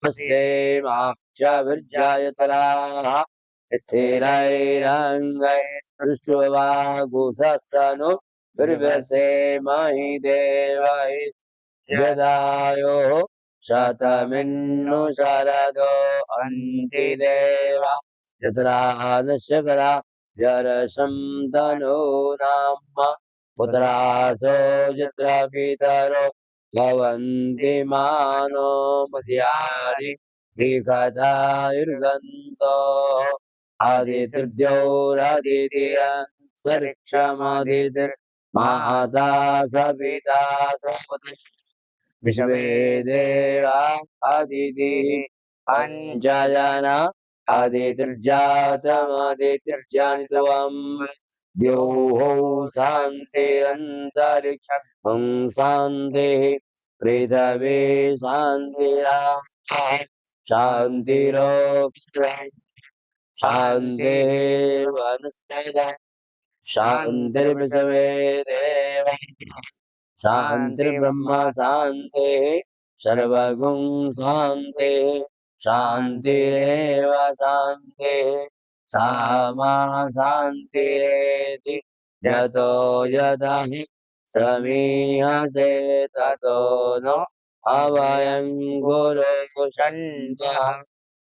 अस्यैमाक्षभिर्जायतराः स्थिरैरङ्गैस्तुष्ट्वा गुसस्तनुर्व्यसेमहि देवहि जदायो शतमिन्नु शरदो अन्ति देवा चतुरानशकरा जरसं तनूनाम पुत्रासो यत्र पितरो भवन्ति मानो मध्यानि विकथायुर्गन्तो आदित्यौरादित्यन्तरिक्षमदितिर्माता सपिता सपतिः विश्वे देवा अदितिः पञ्चजना अदितिर्जातमदितिर्जनित्वम् द्योः शान्तिरन्तरिक्षं शान्तिः पृथिवी शान्तिरापः शान्तिरोक्षः शान्तिर्वनस्पतयः शान्तिर्विश्वे देवाः शान्तिर्ब्रह्म शान्तिः सर्वगुण शान्तिः शान्तिरेव शान्तिः सामा शान्तिरेति यतो यदा हि समीहसे ततो नो अवयं गुरुकुशन्तः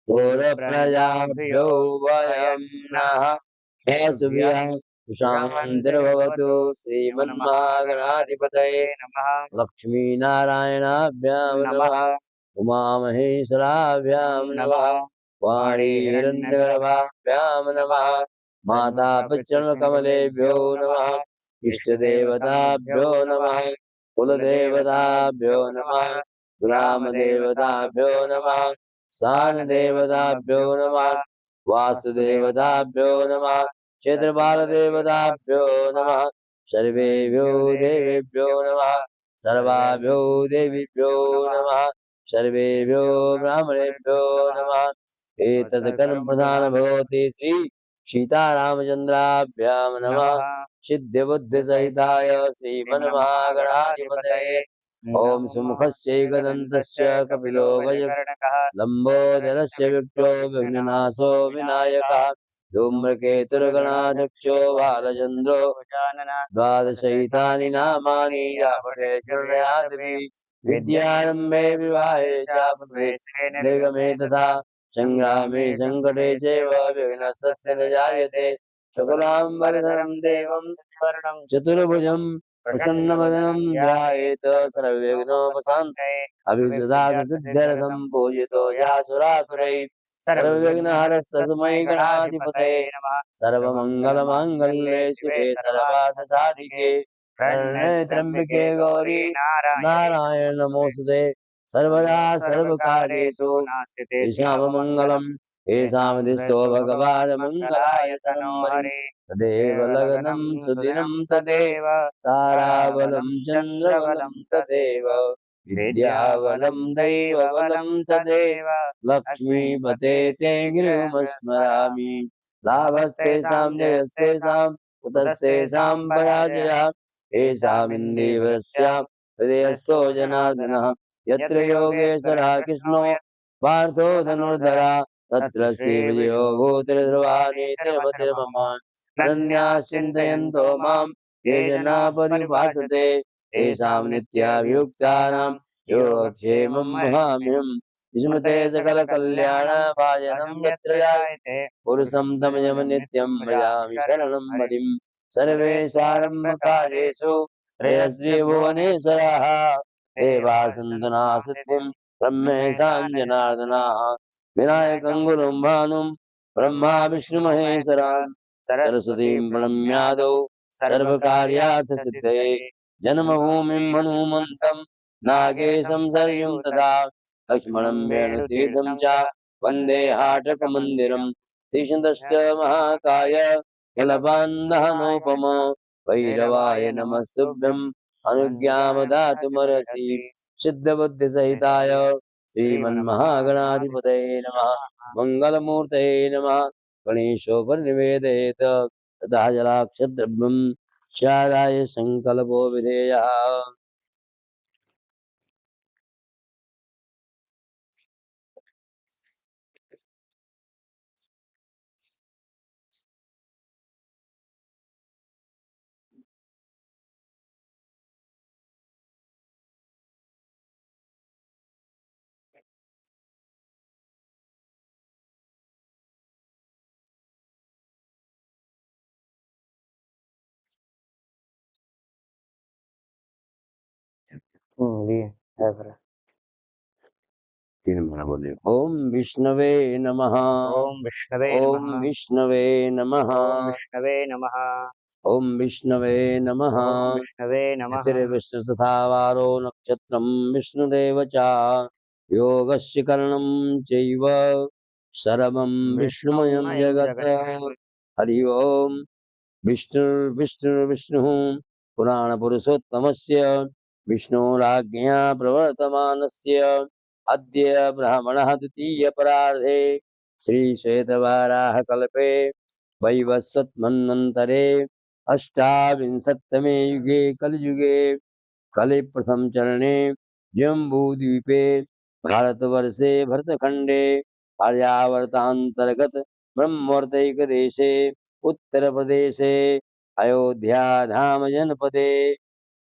गुरुप्रजाभ्यो वयं नः हेसुभ्यः शान्तिर्भवतु श्रीमन्महागणाधिपतये नमः लक्ष्मीनारायणाभ्यां नमः उमामहेश्वराभ्यां नमः वाणीहिरण्यगर्भाभ्यां नमः माता पितृकमलेभ्यो नमः इष्टदेवताभ्यो नमः कुलदेवताभ्यो नमः ग्रामदेवताभ्यो नमः स्थानदेवताभ्यो नमः वास्तुदेवताभ्यो नमः क्षेत्रपालदेवताभ्यो नमः सर्वेभ्यो देवेभ्यो नमः सर्वाभ्यो देवीभ्यो नमः सर्वेभ्यो ब्राह्मणेभ्यो नमः एतत् कर्म प्रधान भगवती श्री सीतारामचन्द्राभ्यां नमः सिद्धिबुद्धिसहिताय श्रीमन्महागणाधिपतये ओम सुमुखस्यैकदन्तस्य कपिलो गजकर्णकः लम्बोदरस्य विप्रो विघ्ननाशो विनायकः धूम्रकेतुर्गणाध्यक्षो बालचन्द्रो द्वादशैतानि नामानि यापठे शृणुयाद्भिः विद्यारम्भे विवाहे च प्रवेशे निर्गमे तथा संग्रामे संकटे चैव विघ्नस्तस्य न जायते शुक्लाम्बरधरं देवं चतुर्भुजं प्रसन्नवदनं ध्यायेत् सर्वविघ्नोपशान्तये अभिष्टसिद्ध्यर्थं पूजितो यासुरासुरैः सर्वविघ्नहरस्तस्मै गणाधिपतये नमः सर्वमङ्गलमाङ्गल्ये शिवे सर्वार्थसाधिके शरण्ये त्र्यम्बके गौरी नारायण नमोस्तुते सर्वदा सर्वकार्येषु तेषां मङ्गलम् येषामधिष्ठो भगवान् मङ्गलाय तनो हरे तदेव लग्नं सुदिनं तदेव ताराबलं चन्द्रबलं तदेव विद्याबलं दैवबलं तदेव लक्ष्मीपते ते गृहमस्मरामि लाभस्तेषां जयस्तेषां कुतस्तेषां पराजयः येषामिन्द्रियस्यां हृदयस्थो जनार्दनः यत्र योगेश्वरः कृष्णो पार्थो धनुर्धरा तत्र श्रीविजयो भूतिर्ध्रुवानीतिर्मतिर्मम अनन्याः चिन्तयन्तो मां ये जना परिभासते तेषां नित्याभियुक्तानां योगक्षेमं वहाम्यहम् स्मृते सकलकल्याणभाजनं यत्र जायते पुरुषं तमयं नित्यं भजामि शरणं हरिं सर्वेषारम्भकार्येषु श्रेयश्रीभुवनेश्वरः देवासन्तु सिद्धिं ब्रह्मेशां जनार्दनाः विनायकं गुरुं भानुं ब्रह्मा विष्णुमहेश्वरान् सरस्वतीं प्रणम्यादौ सर्वकार्यार्थसिद्धये जन्मभूमिं हनुमन्तं नागेशं सरयुं तथा लक्ष्मणं वेणुतीर्थं च वन्दे हाटकमन्दिरं तीक्ष्णदष्ट महाकाय कलपान्धनोपम भैरवाय नमस्तुभ्यं अनुज्ञां दातुमर्हसि सिद्धबुद्धिसहिताय श्रीमन्महागणाधिपतये नमः मंगलमूर्तये नमः गणेशोपनिवेदयेत तथा जलाक्षद्रव्यं चाराय संकल्पो विधेयः। लिए है फिर। 3 बार बोलिए। ओम विष्णवे नमः। ओम विष्णवे ओम नमः। विष्णवे नमः। ओम विष्णवे नमः। ओम विष्णवे नमः। ओम विष्णवे नमः। तिथिर्विष्णु तथा वारो नक्षत्रं विष्णुरेव च योगस्य करणं चैव सर्वं विष्णुमयं जगत्। हरि ओम। विष्णुर्विष्णुर्विष्णुः पुराणपुरुषोत्तमस्य विष्णोराज्ञया प्रवर्तमानस्य अद्य ब्राह्मणः द्वितीयपरार्धे श्रीश्वेतवाराहकल्पे वैवस्वत्मन्वन्तरे अष्टाविंशत्तमे युगे कलियुगे कलिप्रथम चरणे जम्बूद्वीपे भारतवर्षे भरतखण्डे आर्यावर्तान्तर्गत ब्रह्मवर्तैकदेशे उत्तरप्रदेशे अयोध्याधाम जनपदे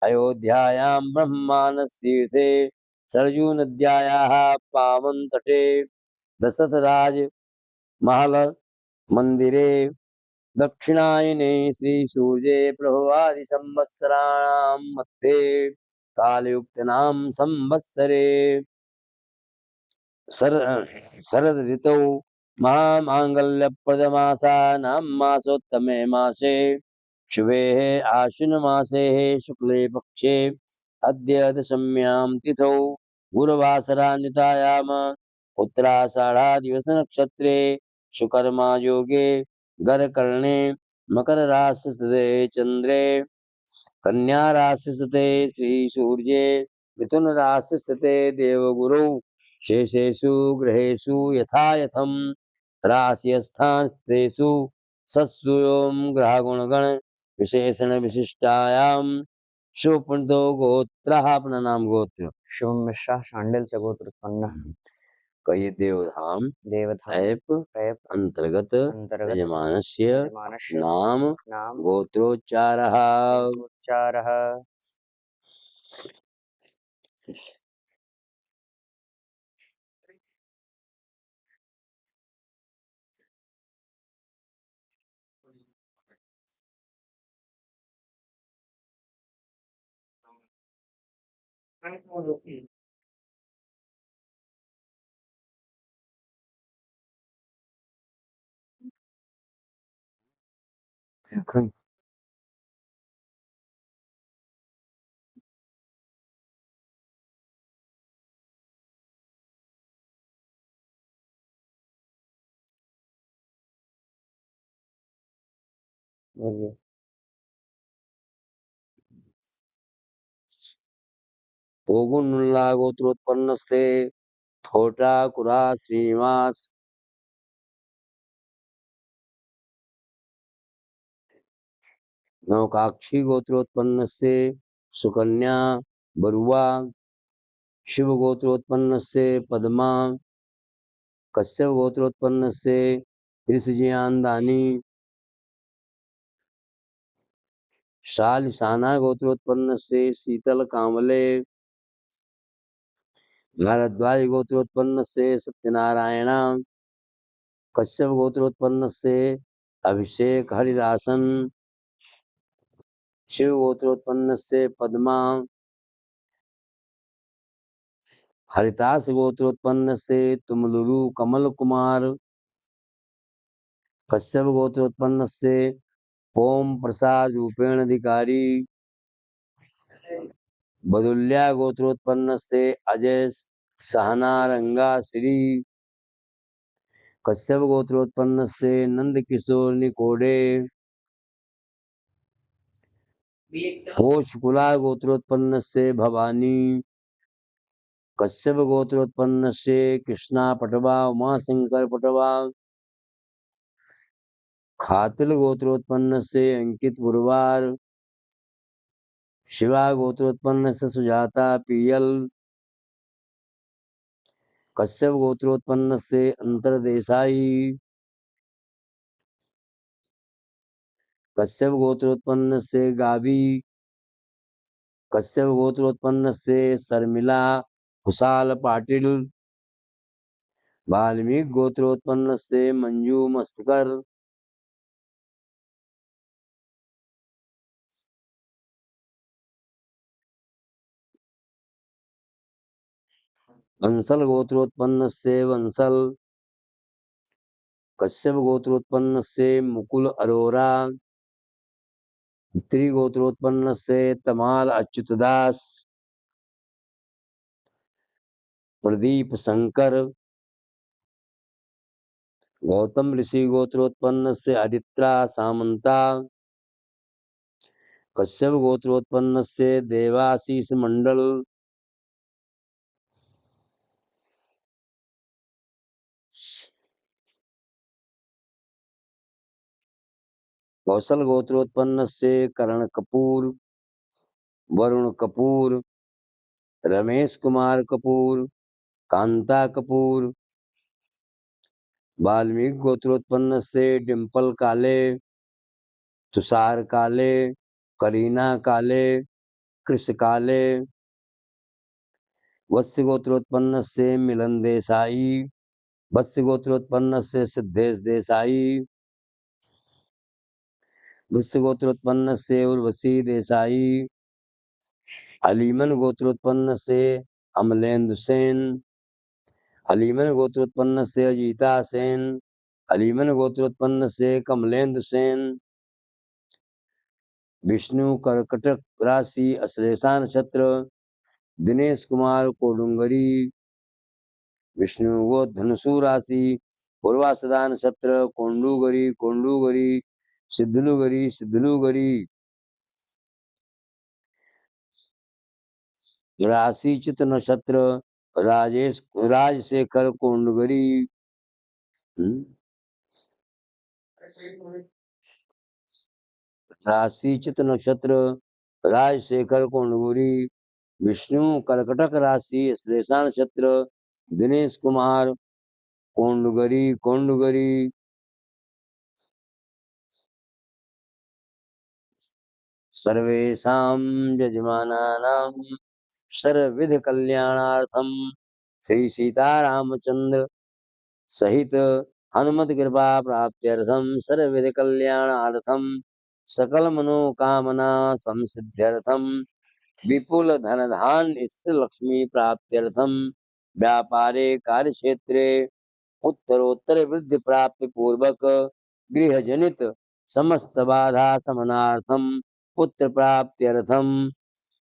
अयोध्यायां ब्रह्मानस्तीर्थे सरयूनद्यायाः पावनतटे दशरथराज महल मंदिरे दक्षिणायने श्रीसूर्ये प्रभवादि संवत्सराणां मध्ये कालयुक्तनां संवत्सरे शरद ऋतौ महामाङ्गल्यप्रदमासानां मासोत्तमे मासे शुभे आश्विनमासे शुक्ले पक्षे अद्य दशम्यां तिथौ गुरुवासरान्वितायाम उत्तराषाढादिवसनक्षत्रे सुकर्मा योगे गरकर्णे मकर राशि स्थिते चंद्रे कन्या राशि स्थिते श्री सूर्ये मिथुन राशि स्थिते देवगुरु शेषेषु ग्रहेषु यथा यथं राशिस्थान स्थितेषु सत्सुयों ग्रहगुणगण विशेषण विशिष्टायां शुभपुण्यो गोत्रः। अपना नाम गोत्र शिवम मिश्रा शांडिल से गोत्र उत्पन्न। कई देवधाम ऐप अंतर्गत यजमानस्य नाम गोत्रोच्चारः। देखो बोलिए। पोगुन्नुल्ला गोत्रोत्पन्न से थोटा कुरा श्रीनिवास नौकाक्षी गोत्रोत्पन्न से सुकन्या बरुआ शिव गोत्रोत्पन्न से पद्मा कश्यप गोत्रोत्पन्न से ऋषिजियानदानी शालिशाना गोत्रोत्पन्न से शीतल कामले भारद्वाज गोत्रोत्पन्न से सत्यनारायण कश्यप गोत्रोत्पन्न से अभिषेक हरिदासन शिव गोत्रोत्पन्न से पद्मा हरितास गोत्रोत्पन्न से तुमलुरु कमल कुमार कश्यप गोत्रोत्पन्न से ओम प्रसाद रूपेण अधिकारी बदुल्या गोत्रोत्पन्न से अजय सहना रंगा श्री कश्यप गोत्रोत्पन्न से नंद किशोर निकोडे पोषकुला गोत्रोत्पन्न से भवानी कश्यप गोत्रोत्पन्न से कृष्णा पटवा उमाशंकर पटवा खातिल गोत्रोत्पन्न से अंकित गुरुवार शिवा गोत्रोत्पन्न से सुजाता पीयल कश्यप गोत्रोत्पन्न से अंतरदेसाई कश्यप गोत्रोत्पन्न से गावी कश्यप गोत्रोत्पन्न से शर्मिला खुशाल पाटिल वाल्मीकि गोत्रोत्पन्न से मंजू मस्तकर वंसल गोत्रोत्पन्नस्य वंसल, कश्यप गोत्रोत्पन्नस्य मुकुल अरोरा, अत्रि गोत्रोत्पन्नस्य तमाल अच्युतदास, प्रदीप शंकर, गौतम ऋषि गोत्रोत्पन्नस्य अरित्रा सामंता, कश्यप गोत्रोत्पन्नस्य देवाशीष मंडल, कौशल गोत्रोत्पन्नस्य करण कपूर, वरुण कपूर, रमेश कुमार कपूर, कांता कपूर, वाल्मीकि गोत्रोत्पन्नस्य डिम्पल काले, तुषार काले, करीना काले, कृष काले, वत्स्य गोत्रोत्पन्नस्य मिलन देसाई, वत्स्य गोत्रोत्पन्नस्य सिद्धेश देसाई, वत्स्य गोत्रोत्पन्नस्य उर्वशी देसाई, अलीमन गोत्रोत्पन्नस्य अमलेंदु सेन, अलीमन गोत्रोत्पन्नस्य अजीता सेन, अलीमन गोत्रोत्पन्नस्य कमलेंदु सेन, विष्णु कर्कटक राशि अश्लेषा नक्षत्र, दिनेश कुमार कोडुंगरी, विष्णु गो धनुषु राशि पूर्वाषाढ़ नक्षत्र, कोंडुगरी कोंडुगरी, सिद्धलुगरी सिद्धलुगरी, राशि चित नक्षत्र, राजेश राजशेखर कोंडुगरी, राशि चित नक्षत्र, राजशेखर कोंडुगरी, विष्णु कर्कटक राशि श्लेषा नक्षत्र, दिनेश कुमार कोंडुगरी कोंडुगरी, सर्वेषां यजमानानां सर्वविध कल्याणार्थम श्री सीतारामचंद्र सहित हनुमत कृपा प्राप्त्यर्थम सर्वविध कल्याणार्थम सकल मनोकामना संसिद्ध्यर्थम विपुल धन धान्य स्थिर लक्ष्मी प्राप्त्यर्थम व्यापारे कार्यक्षेत्रे उत्तरोत्तर वृद्धि प्राप्ति पूर्वक गृह जनित समस्त बाधा समनार्थम पुत्र प्राप्त्यर्थम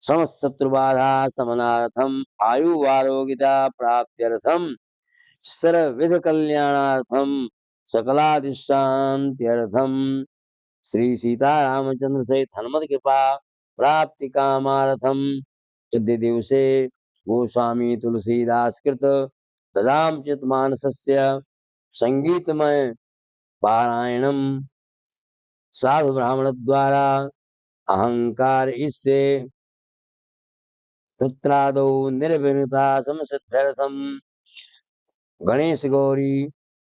समस्त शत्रु बाधा समनार्थम आयु आरोग्यता प्राप्त्यर्थम सर्वविध कल्याणार्थम सकलादिशांत्यर्थम श्री सीतारामचंद्र सहित हनुमत कृपा प्राप्ति कामार्थम युद्ध दिवसे गोस्वामी तुलसीदास कृत रामचरित मानसस्य संगीतमय पारायणम साधु ब्राह्मण द्वारा अहंकार इससे तत्रादौ निर्विघ्नता समसिद्ध्यर्थम गणेश गौरी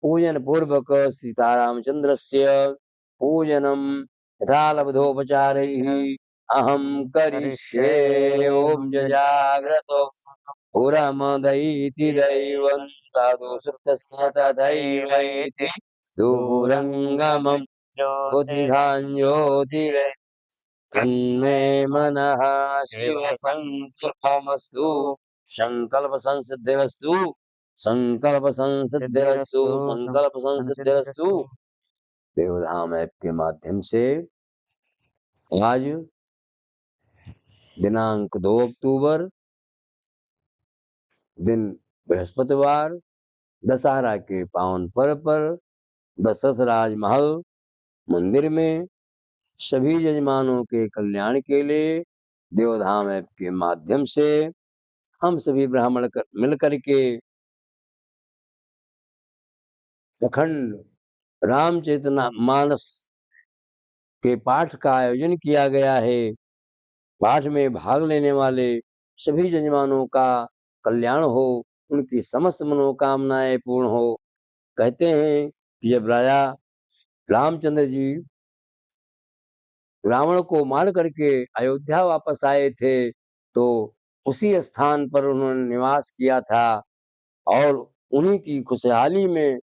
पूजन पूर्वक सीतारामचंद्रस्य पूजनम यथालब्धोपचारैः अहं करिष्ये। ओम जजाग्रतो पुरमदैति दैवं ततो सुप्तस्य तदैवैति दूरङ्गमं बुद्धिधान्योतिरे तन्मे मनः शिव संकल्पमस्तु संकल्प संसिद्धिरस्तु संकल्प संसिद्धिरस्तु संकल्प संसिद्धिरस्तु। देवधाम ऐप के माध्यम से आज दिनांक 2 अक्टूबर दिन बृहस्पतिवार दशहरा के पावन पर्व पर दशरथ राजमहल मंदिर में सभी यजमानों के कल्याण के लिए देवधाम ऐप के माध्यम से हम सभी ब्राह्मण मिलकर के अखंड रामचरित मानस के पाठ का आयोजन किया गया है। पाठ में भाग लेने वाले सभी यजमानों का कल्याण हो, उनकी समस्त मनोकामनाएं पूर्ण हो। कहते हैं कि जब राजा रामचंद्र जी रावण को मार करके अयोध्या वापस आए थे तो उसी स्थान पर उन्होंने निवास किया था और उन्हीं की खुशहाली में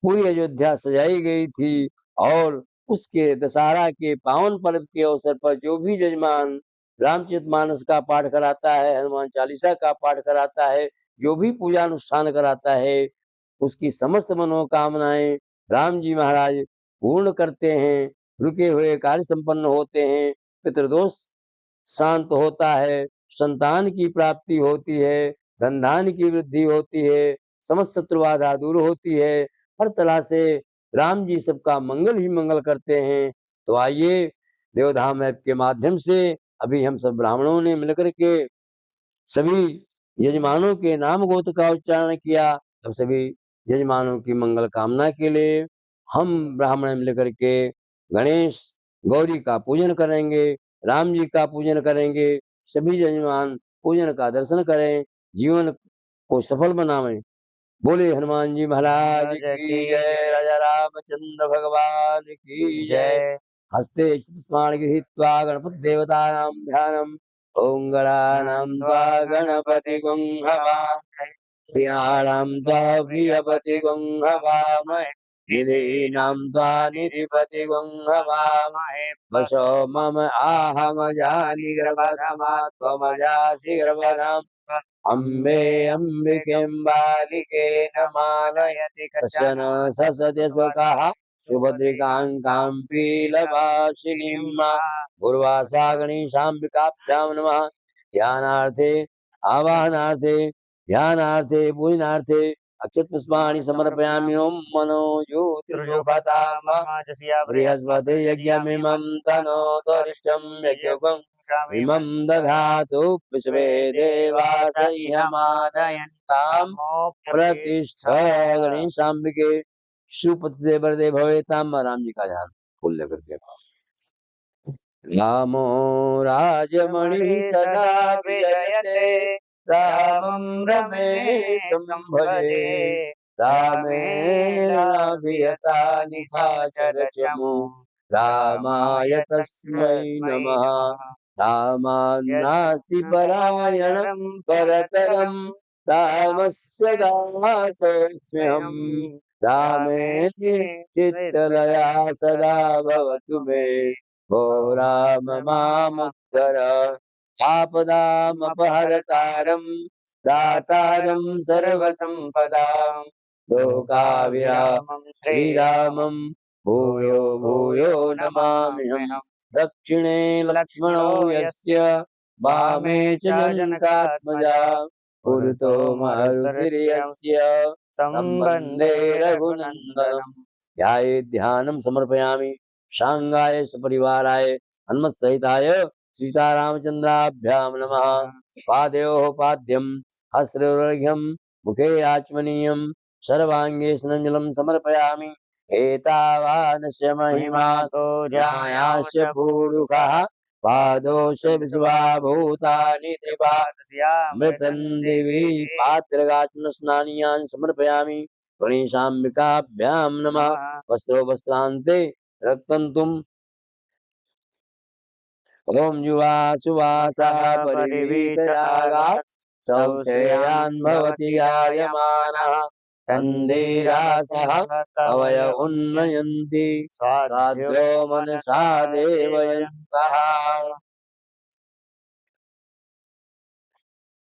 पूरी अयोध्या सजाई गई थी। और उसके दशहरा के पावन पर्व के अवसर पर जो भी यजमान रामचरितमानस का पाठ कराता है, हनुमान चालीसा का पाठ कराता है, जो भी पूजा अनुष्ठान कराता है, उसकी समस्त मनोकामनाएँ राम जी महाराज पूर्ण करते हैं, रुके हुए कार्य संपन्न होते हैं, पितृदोष शांत होता है, संतान की प्राप्ति होती है, धन-धान्य की वृद्धि होती है, समस्त शत्रु बाधा दूर होती है, हर तरह से राम जी सबका मंगल ही मंगल करते हैं। तो आइए, देवधाम ऐप के माध्यम से अभी हम सब ब्राह्मणों ने मिलकर के सभी यजमानों के नाम गोत्र का उच्चारण किया। अब सभी यजमानों की मंगल कामना के लिए हम ब्राह्मण मिलकर के गणेश, गौरी का पूजन करेंगे, राम जी का पूजन करेंगे। सभी यजमान पूजन का दर्शन करें, जीवन को सफल बनावें। बोले हनुमान जी महाराज की जय, राजा रामचंद्र भगवान की जय। जय। हस्ते चतुष्मान् गृहीत्वा गणपतिदेवतानां ध्यानम् ॐ गणानां त्वा गणपतिगुं हवामहे, प्रियाणां त्वा प्रियपतिगुं हवामहे, निधीनां त्वा निधिपतिगुं हवामहे। वशो मम आहमजानि गर्भधमा त्वमजासि गर्भधाम्। अम्बे अम्बिकेऽम्बालिके नमानयति कश्चन ससदि सुखः सुभद्रिकां कां पीलवासिनीं पूर्वासा गणेशाम्बिकाभ्यां नमः। ध्यानार्थे आवाहनार्थे ध्यानार्थे पूजनार्थे अक्षत पुष्पाणि समर्पयामि। ओम मनो ज्योतिर्जुगतामः बृहस्पति यज्ञमिमं तनोतरिष्टं यज्ञोपं इमं दधातु विश्वे देवास इहमादयन्तां प्रतिष्ठा। गणेशाम्बिके सुपतिते वरदे भवेतां। राम जी का ध्यान फूल लेकर के। रामो राजमणि सदा विजयते, रामं रमेशं भजे, रामेणाभियता निशाचर चमु, रामाय तस्मै नमः। रामान्नास्ति परायणं परतरं, रामस्य दासोऽस्म्यहम्। रामे चित्तलया सदा भवतु मे, ओ राम मामुद्धर। आपदामपहर्तारं दातारं सर्वसम्पदां, लोकाभिरामं श्रीरामं भूयो भूयो नमाम्यहम्। दक्षिणे लक्ष्मणो यस्य, वामे च जनकात्मजा, पुरतो मारुतिर्यस्य, तं वन्दे रघुनन्दनम्। ध्यायेत् ध्यानं समर्पयामि शांगाय सपरिवाराय हनुमत्सहिताय सीतारामचन्द्राभ्यां नमः। पादयोः पाद्यं हस्तयोरर्घ्यं मुखे आचमनीयं सर्वाङ्गे स्नञ्जलं समर्पयामि। एतावानस्य महिमा जायास्य पूरुषः, पादोश विश्वाभूतानि त्रिपादस्यामृतं दिवि पात्रगात्म स्नानीयान् समर्पयामि। गणेशाम्बिकाभ्यां नमः। वस्त्रो वस्त्रान्ते रक्तन्तुम् ॐ युवा सुवासा परिवीतयागात्, सौश्रेयान् भवति यायमानः। तन्धीरासः कवय उन्नयन्ति, साध्यो मनसा देवयन्तः।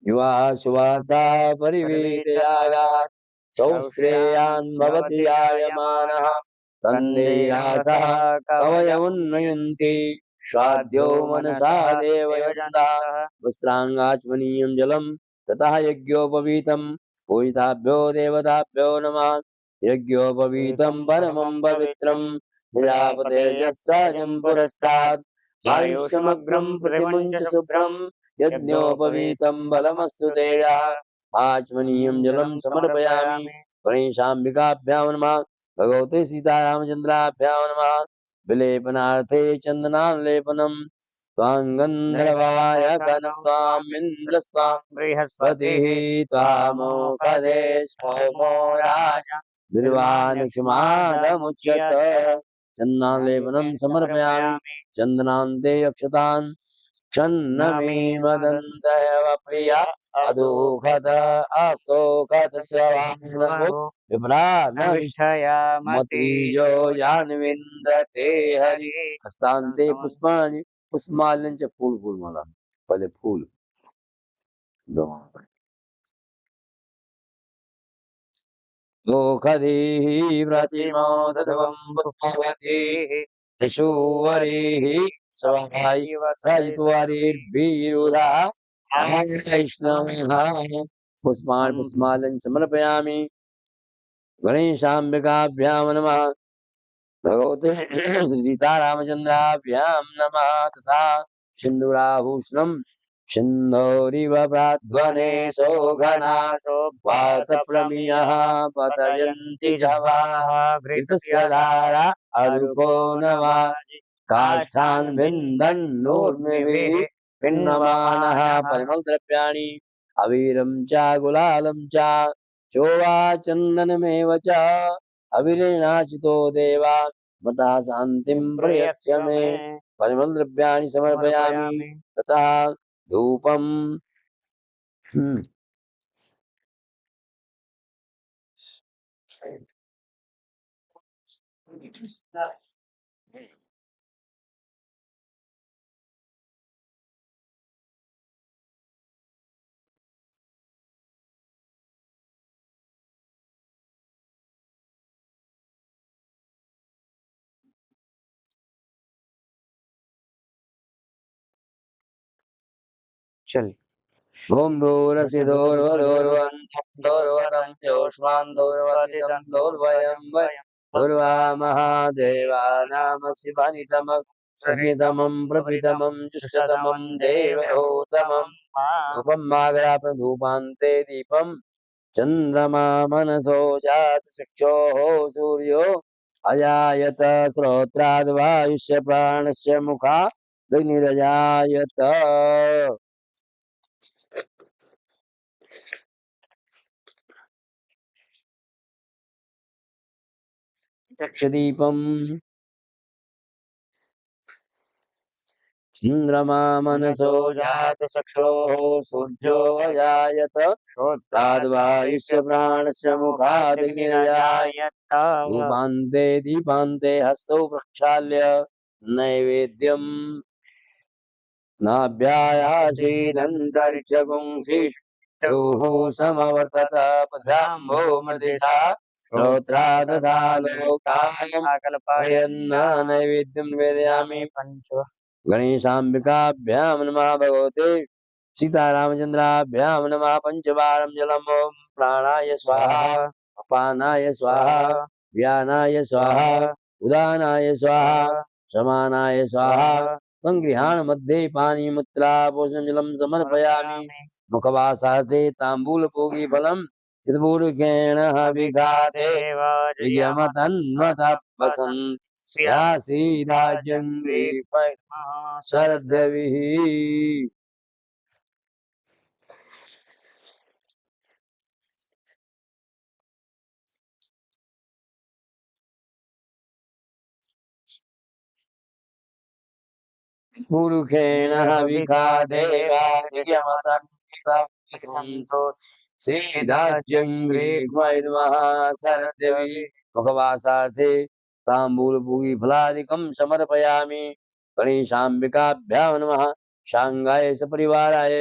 युवा सुवासा परिवीतयागात्, सौश्रेयान् भवति यायमानः। तन्धीरासः कवय उन्नयन्ति, स्वाध्यो मनसा देवयन्तः। वस्त्राङ्गाचमनीयं जलं ततः यज्ञोपवीतं, पूजिताभ्यो देवताभ्यो नमः। यज्ञोपवीतं परमं पवित्रं, प्रजापतेर्यः सहजं पुरस्तात्। आयुष्यमग्रं प्रतिमुञ्च शुभ्रं, यज्ञोपवीतं बलमस्तु तेजः। आचमनीयं जलं समर्पयामि। गणेशाम्बिकाभ्यां नमः। भगवते सीतारामचन्द्राभ्यां नमः। विलेपनार्थे चन्दनालेपनं, त्वाङ्गन्धर्वाय घनस्त्वामिन्द्रस्त्वां बृहस्पतिः, त्वामोपदे सोमो राजा निर्वाणक्षमादमुच्यत। चन्दनालेपनं समर्पयामि। चन्दनान्ते अक्षतान् क्षन्नमि मदन्तयव प्रिया, अदोषत अशोकत स्वांशो विभ्रानविष्ठयामतीजो यान्विन्द्रते हरि। हस्तान्ते पुष्पाणि पुष्पमाल्यं च फूल माला। पहले फूल दो। मोखधीः प्रतिमोदध्वं पुष्पवतीः त्रिशूवरीः सवहाय सहितवारीर्भिरुधा वैष्णवः पुष्पाञ्जलिं समर्पयामि। गणेशाम्बिकाभ्यां नमः। भगवते सीतारामचन्द्राभ्यां नमः। तथा सिन्दूराभूषणं सिन्धूरिव प्राध्वने सौघनाशो वातप्रमियः पतयन्ति जवाः घृतस्य धारा अरूपो नवाजि काष्ठान् विन्दन्नूर्मिभिः पिन्नमानः परिमलद्रव्याणि अवीरं च गुलालं च चोवाचन्दनमेव च अविरेणाचितो देवा मता शान्तिं प्रयच्छ मे। परिमलद्रव्याणि समर्पयामि। तथा धूपं चलिए। ओम भूरसिधोर्वधोर्वन्तं दोर्वतं योष्मान् दोर्वतितं दोर्वयं वै दोर्वा महादेवानाम शिवानितम शशितमं प्रपितमं जुष्टतमं देवहोतमं धूपं माग्रापं धूपान्ते दीपं चन्द्रमा मनसो जात चक्षोः सूर्यो अजायत श्रोत्राद्वायुष्य प्राणस्य मुखादग्निरजायत। चक्षदीपं चन्द्रमा मनसो जात चक्षोः सूर्यो अजायत श्रोत्राद्वायुष्य प्राणस्य मुखादग्निरजायत। धूपान्ते दीपान्ते हस्तौ प्रक्षाल्य नैवेद्यं नाभ्यायासीदन्तरिक्षपुंसिष्ठोः समवर्तत पद्भ्याम्भो मृदिशा श्रोत्रा तथा लोकायन्न नैवेद्यं निवेदयामि। गणेशाम्बिकाभ्यां नमः। भगवते सीतारामचन्द्राभ्यां नमः। पंचवारं जलम् ॐ प्राणाय स्वाहा अपानाय स्वाहा व्यानाय स्वाहा उदानाय स्वाहा समानाय स्वाहा संगृहाण मध्ये पानीमुत्रापोषणं जलं समर्पयामि। मुखवासार्थे ताम्बूलपूगी फलं चित्पूर्वकेण विघातेव प्रियमतन्वतपसन् स्यासीदाजङ्घ्रि शरद्रविः। पुरुषेण विघातेवा प्रियमतन्वतपसन्तो सीदाजङ्घ्रिग्मैर्मः शरद्रविः। मुखवासार्थे ताम्बूलपूगी फलादिकं समर्पयामि। गणेशाम्बिकाभ्यां नमः। शांगाय सपरिवाराय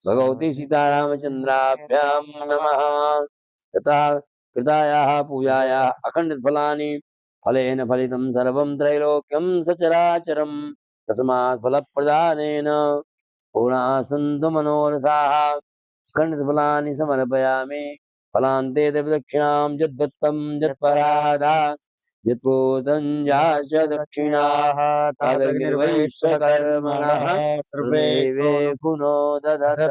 भगवती सीतारामचन्द्राभ्यां नमः। तथा कृतायाः पूजायाः अखण्डितफलानि फलेन फलितं सर्वं त्रैलोक्यं सचराचरं तस्मात् फलप्रदानेन पूर्णाः सन्तु मनोरथाः। अखण्डितफलानि समर्पयामि। फलान्ते दक्षिणां यद्दत्तं यत्परादा यत्पूतं याच दक्षिणाः तदग्निर्वैश्वकर्मणः सर्वे पुनो दधत।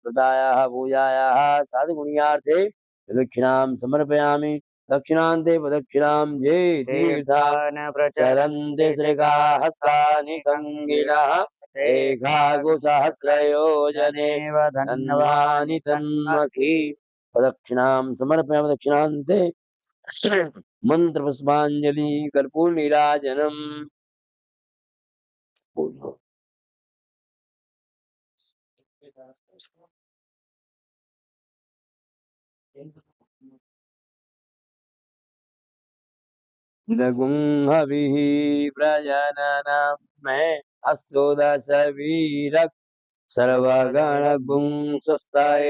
कृतायाः पूजायाः साधुगुण्यार्थे दक्षिणां समर्पयामि। दक्षिणान्ते प्रदक्षिणां ये तीर्थान प्रचरन्ते श्रीकाहस्तानि गङ्गिनः एकागुसहस्रयोजनेव धन्वानि तन्मसि। प्रदक्षिणां समर्पयामि। दक्षिणान्ते मंत्रपुष्पाञ्जलि कर्पूर नीराजनम। गुंहभिः प्रजननं मे अस्तु दशवीरः सर्वगणगुं स्वस्ताय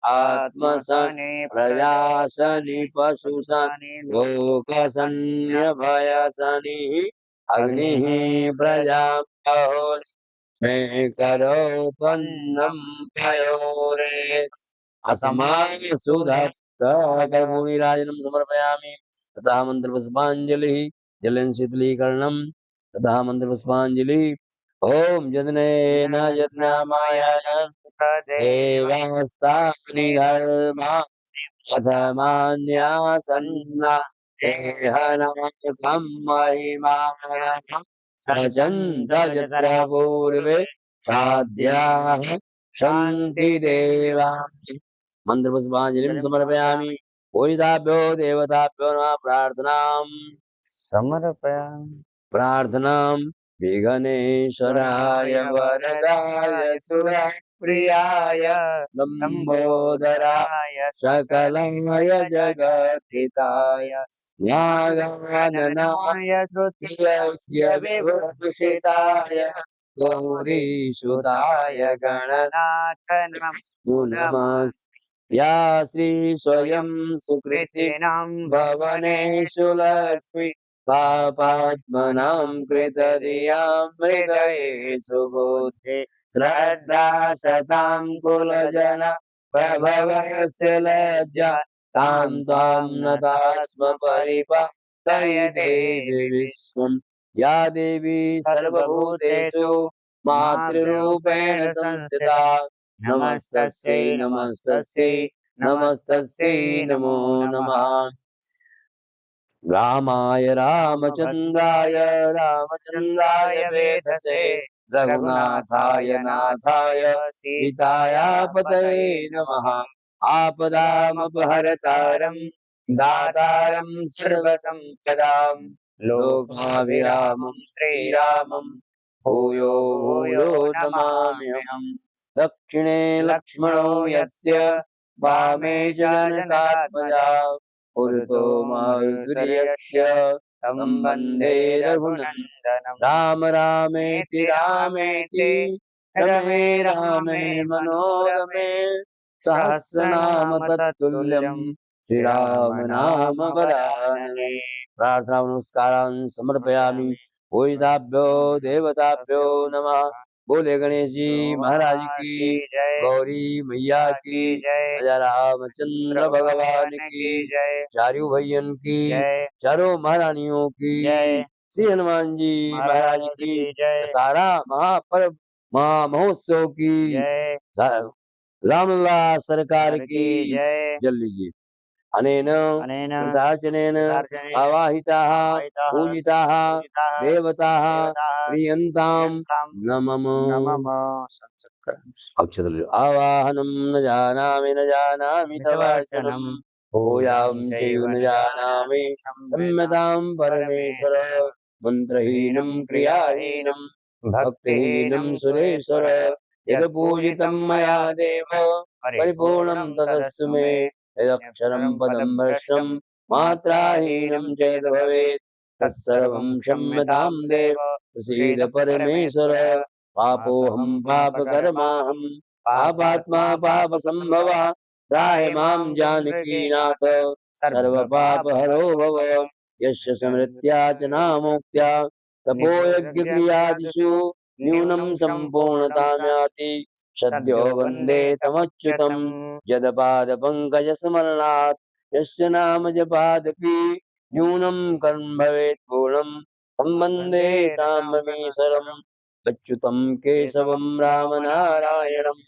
आत्मसन् प्रजासनि पशुसन् लोकसन्न्यभयसनिः अग्निः प्रजापहो मे करो त्वन्नं पयोरे असमान सुधत्तमुनिराजनं समर्पयामि तथा मंत्रपुष्पांजलिः जलेन शीतलीकरणं तथा मंत्रपुष्पांजलिः ओम यज्ञेन यज्ञामाय देवास्तानि धर्मा कथमान्यासन्ना देहनाकं महिमानः सचन्द यत्र पूर्वे साध्याः शान्तिदेवा मंत्रपुष्पांजलिं समर्पयामि पूजिताभ्यो देवताभ्यो नमः प्रार्थनां विघ्नेश्वराय वरदाय सुरप्रियाय लंबोदराय सकलाय जगद्धिताय ज्ञानाननाय श्रुतियज्ञविभूषिताय गौरीसुताय गणनाथ नमो नमः या श्री स्वयं सुकृतिनां भवनेषु लक्ष्मी पापात्मनां कृतधियां हृदयेषु बुद्धि श्रद्धा सतां कुलजन प्रभवस्य लज्जा तां त्वां नतास्म परिपालय देवी विश्वं या देवी सर्वभूतेषु मातृरूपेण संस्थिता नमस्तस्यै नमस्तस्यै नमस्तस्यै नमो नमः रामाय रामचन्द्राय रामचन्द्राय वेधसे रघुनाथाय नाथाय सीतायापतये नमः आपदामपहर्तारं दातारं सर्वसम्पदां लोकाभिरामं श्रीरामं भूयो भूयो नमाम्यहम् दक्षिणे लक्ष्मणो यस्य वामे च जनकात्मजा पुरतो मारुतिर्यस्य तं वन्दे रघुनन्दनं राम रामेति रामेति रमे रामे मनोरमे सहस्रनाम तत्तुल्यं श्रीराम नाम वरानने प्रार्थना नमस्कारान् समर्पयामि पूजिताभ्यो देवताभ्यो नमः बोले गणेश जी महाराज की जय गौरी मैया की जय राजा रामचंद्र भगवान की जय चारू भैयन की जय चारों महारानियों की जय श्री हनुमान जी महाराज की जय दशहरा महापर्व महोत्सव की जय रामलला सरकार की जय जल लीजिए अनेन अनेन कृतार्चनेन कृतार्चनेन आवाहिताः आवाहिताः पूजिताः पूजिताः देवताः देवताः प्रियन्तां नमः अक्षतलु आवाहनं न जानामि तवार्चनं भूयां चैव न जानामि सम्यतां परमेश्वर मन्त्रहीनं क्रियाहीनं भक्तिहीनं सुरेश्वर यदपूजितं मया देव परिपूर्णं तदस्तु मे यदक्षरं पदं भ्रष्टं मात्राहीनं चेत् भवेत् तत्सर्वं क्षम्यतां देव प्रसीद परमेश्वर पापोऽहं पापकर्माहं पापात्मा पापसम्भवः त्राहि मां जानकीनाथ सर्वपापहरो भव यस्य स्मृत्या च नामोक्त्या तपोयज्ञक्रियादिषु न्यूनं सम्पूर्णताम्याति सद्यो वन्दे तमच्युतम् यदपादपङ्कजस्मरणात् यस्य नाम जपादपि न्यूनं कर्म भवेत् पूर्णं तं वन्दे साम्बमीश्वरम् अच्युतं केशवं रामनारायणं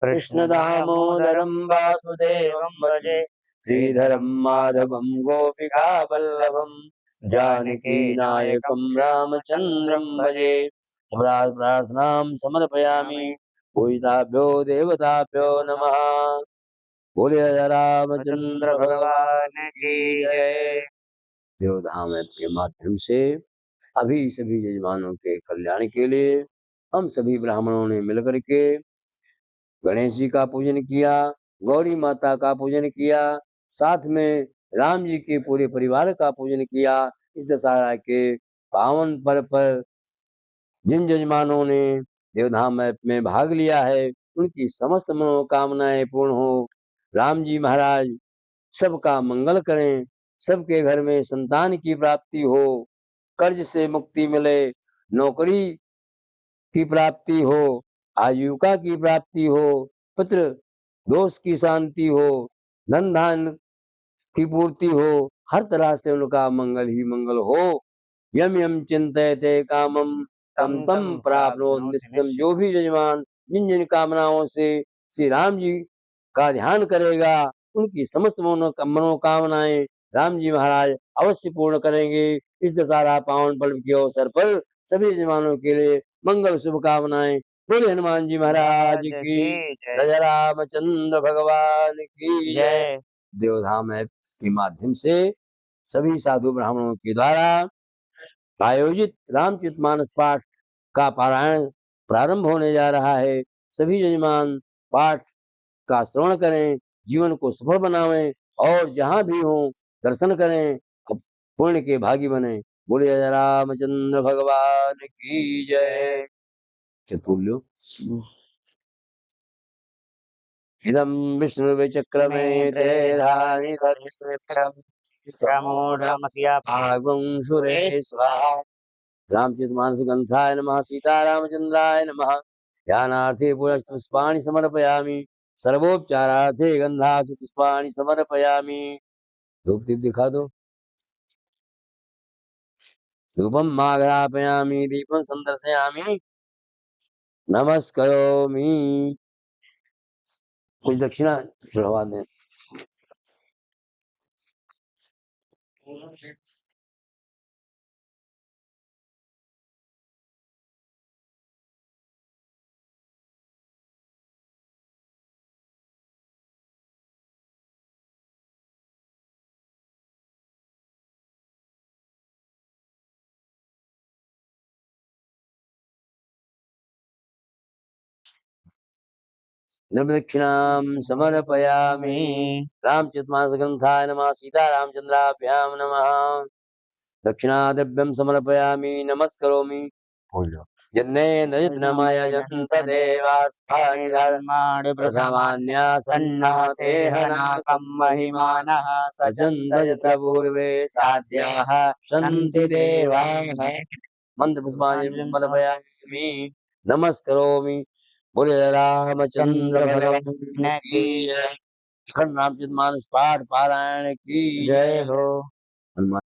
कृष्णदामोदरं वासुदेवं भजे श्रीधरं माधवं गोपिकावल्लभं जानकीनायकं रामचन्द्रं भजे प्रार्थनां समर्पयामि पूजिताभ्यो देवताभ्यो नमः बोले रामचंद्र भगवान की जय। देवधाम ऐप के माध्यम से अभी सभी यजमानों के कल्याण के लिए हम सभी ब्राह्मणों ने मिलकर के गणेश जी का पूजन किया, गौरी माता का पूजन किया, साथ में राम जी के पूरे परिवार का पूजन किया। इस दशहरा के पावन पर्व पर जिन यजमानों ने देवधाम में भाग लिया है, उनकी समस्त मनोकामनाएं पूर्ण हो। राम जी महाराज सबका मंगल करें, सबके घर में संतान की प्राप्ति हो, कर्ज से मुक्ति मिले, नौकरी की प्राप्ति हो, आजीविका की प्राप्ति हो, पुत्र दोष की शांति हो, धन धान की पूर्ति हो, हर तरह से उनका मंगल ही मंगल हो। यम यम चिंतयते कामम तम तम प्राप्नोति निश्चितम। जो भी यजमान जिन जिन कामनाओं से श्री राम जी का ध्यान करेगा, उनकी समस्त मनोकामनाएं राम जी महाराज अवश्य पूर्ण करेंगे। इस दशहरा पावन पर्व के अवसर पर सभी यजमानों के लिए मंगल शुभकामनाएं। बोले हनुमान जी महाराज की, जय। राजा रामचंद्र भगवान की जय। जय। देवधाम ऐप के माध्यम से सभी साधु ब्राह्मणों के द्वारा आयोजित रामचरितमानस पाठ का पारायण प्रारंभ होने जा रहा है। सभी यजमान पाठ का श्रवण करें, जीवन को सफल बनावें और जहां भी हो दर्शन करें, अब पुण्य के भागी बने। बोले जय रामचंद्र भगवान की जय। चतुर्यो इदं विष्णुर्विचक्रमे त्रेधानि प्रमोढमस्या भागवं सुरेश्वरः। रामचरितमानस ग्रंथाय नमः। सीतारामचंद्राय नमः। ध्यानार्थे पुष्पाणि समर्पयामि। सर्वोपचारार्थे गंधाक्षत पुष्पाणि समर्पयामि। धूप दीप दिखा दो। धूपम माघ्रापयामि, दीपम संदर्शयामि, नमस्करोमि। कुछ दक्षिणा चढ़वा दें। दक्षिणां समर्पयामि। रामचरितमानस ग्रंथाय नमः। सीतारामचंद्राभ्यां नमः। दक्षिणाद्रव्यं समर्पयामि, नमस्करोमि। जन्नेन यत्नमय जन्त देवास्थानि धर्माणि प्रथमान्यासन्नाते हनाकं महिमानः सजन्त यत्र पूर्वे साध्याः सन्ति देवाः। मंत्रपुष्पाणि समर्पयामि, नमस्करोमि। बोले रामचंद्र भगवान की जय। अखंड रामचरितमानस पाठ पारायण की जय हो। हनुमान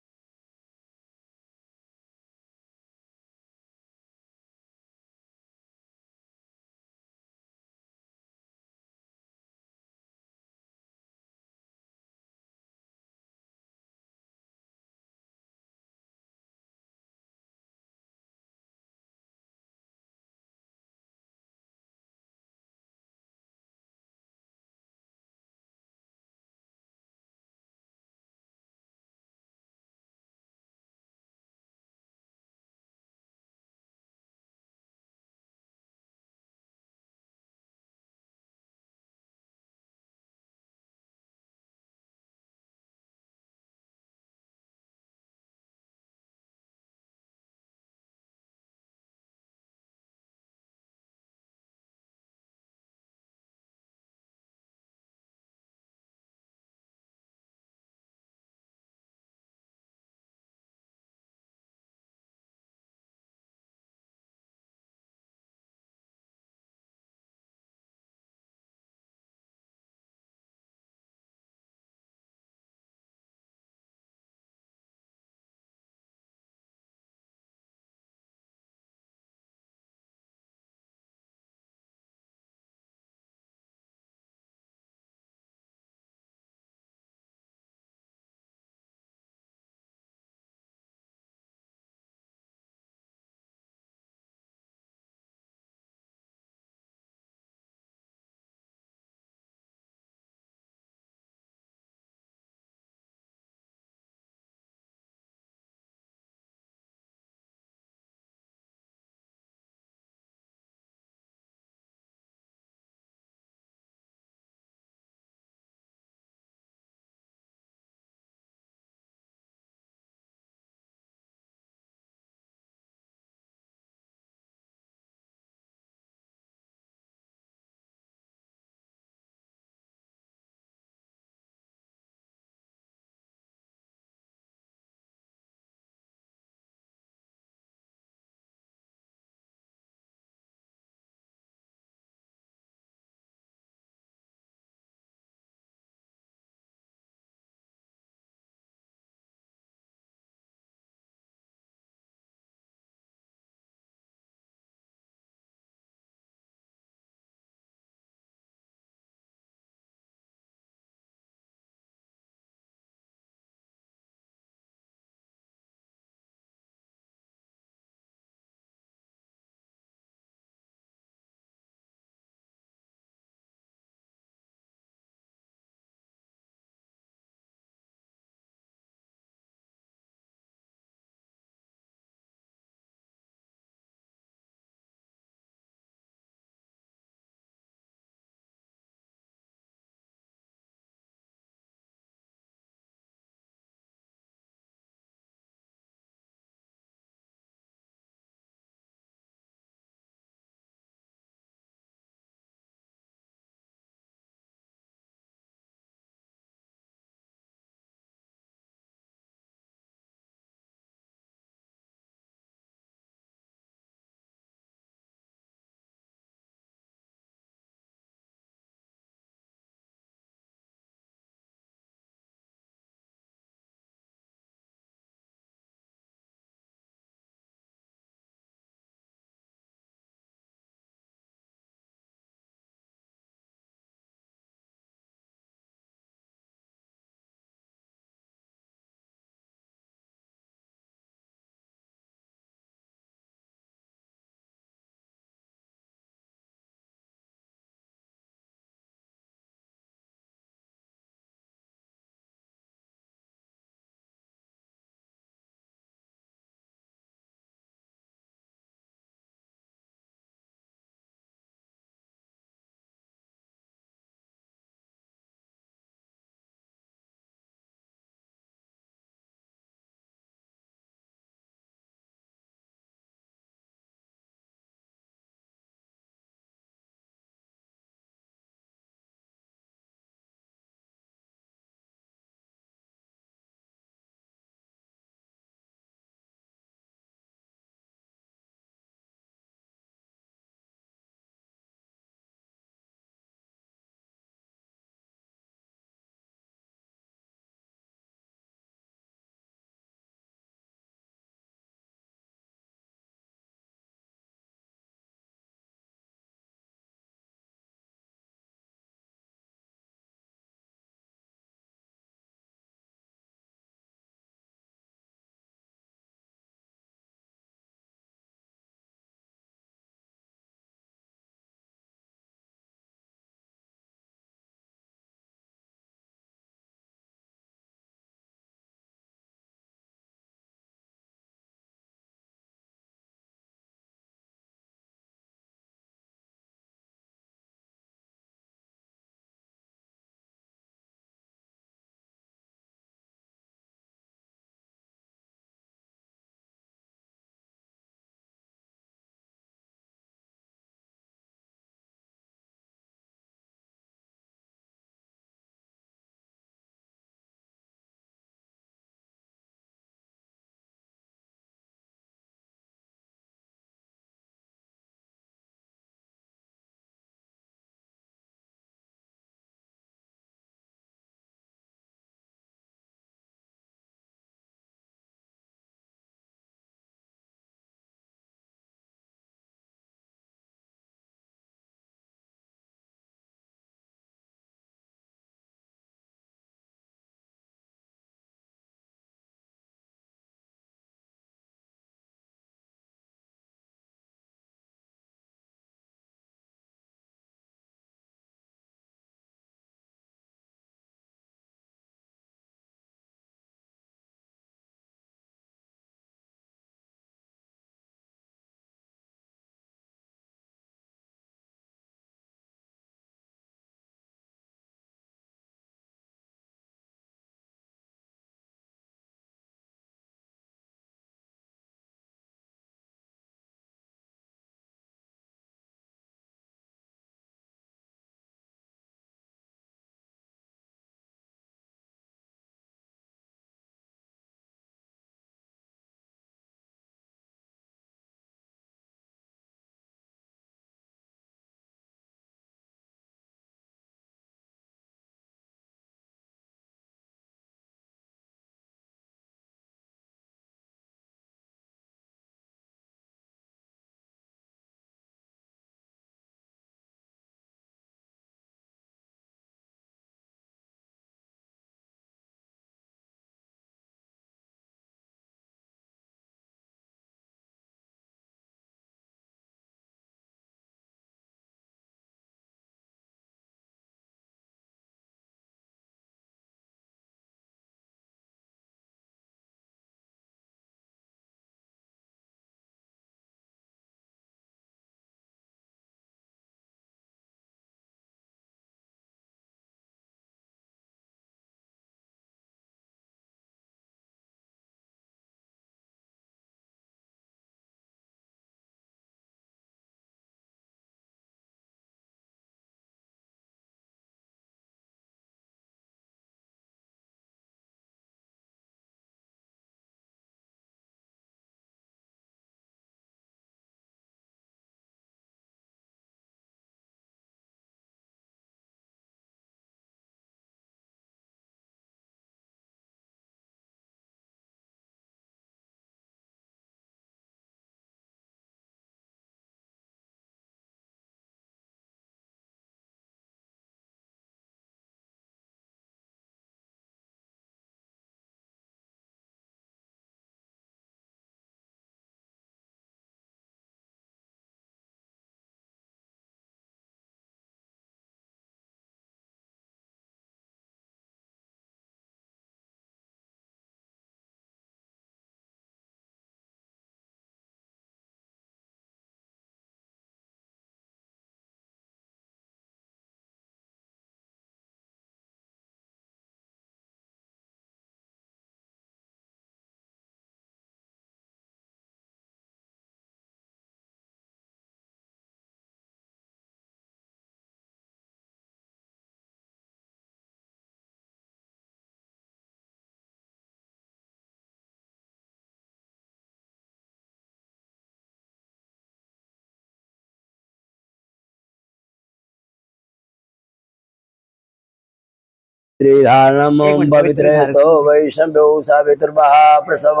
त्रिधारणम एक मिनट, पवित्रेस्तो वैष्णव्यो सावित्र्वः प्रसव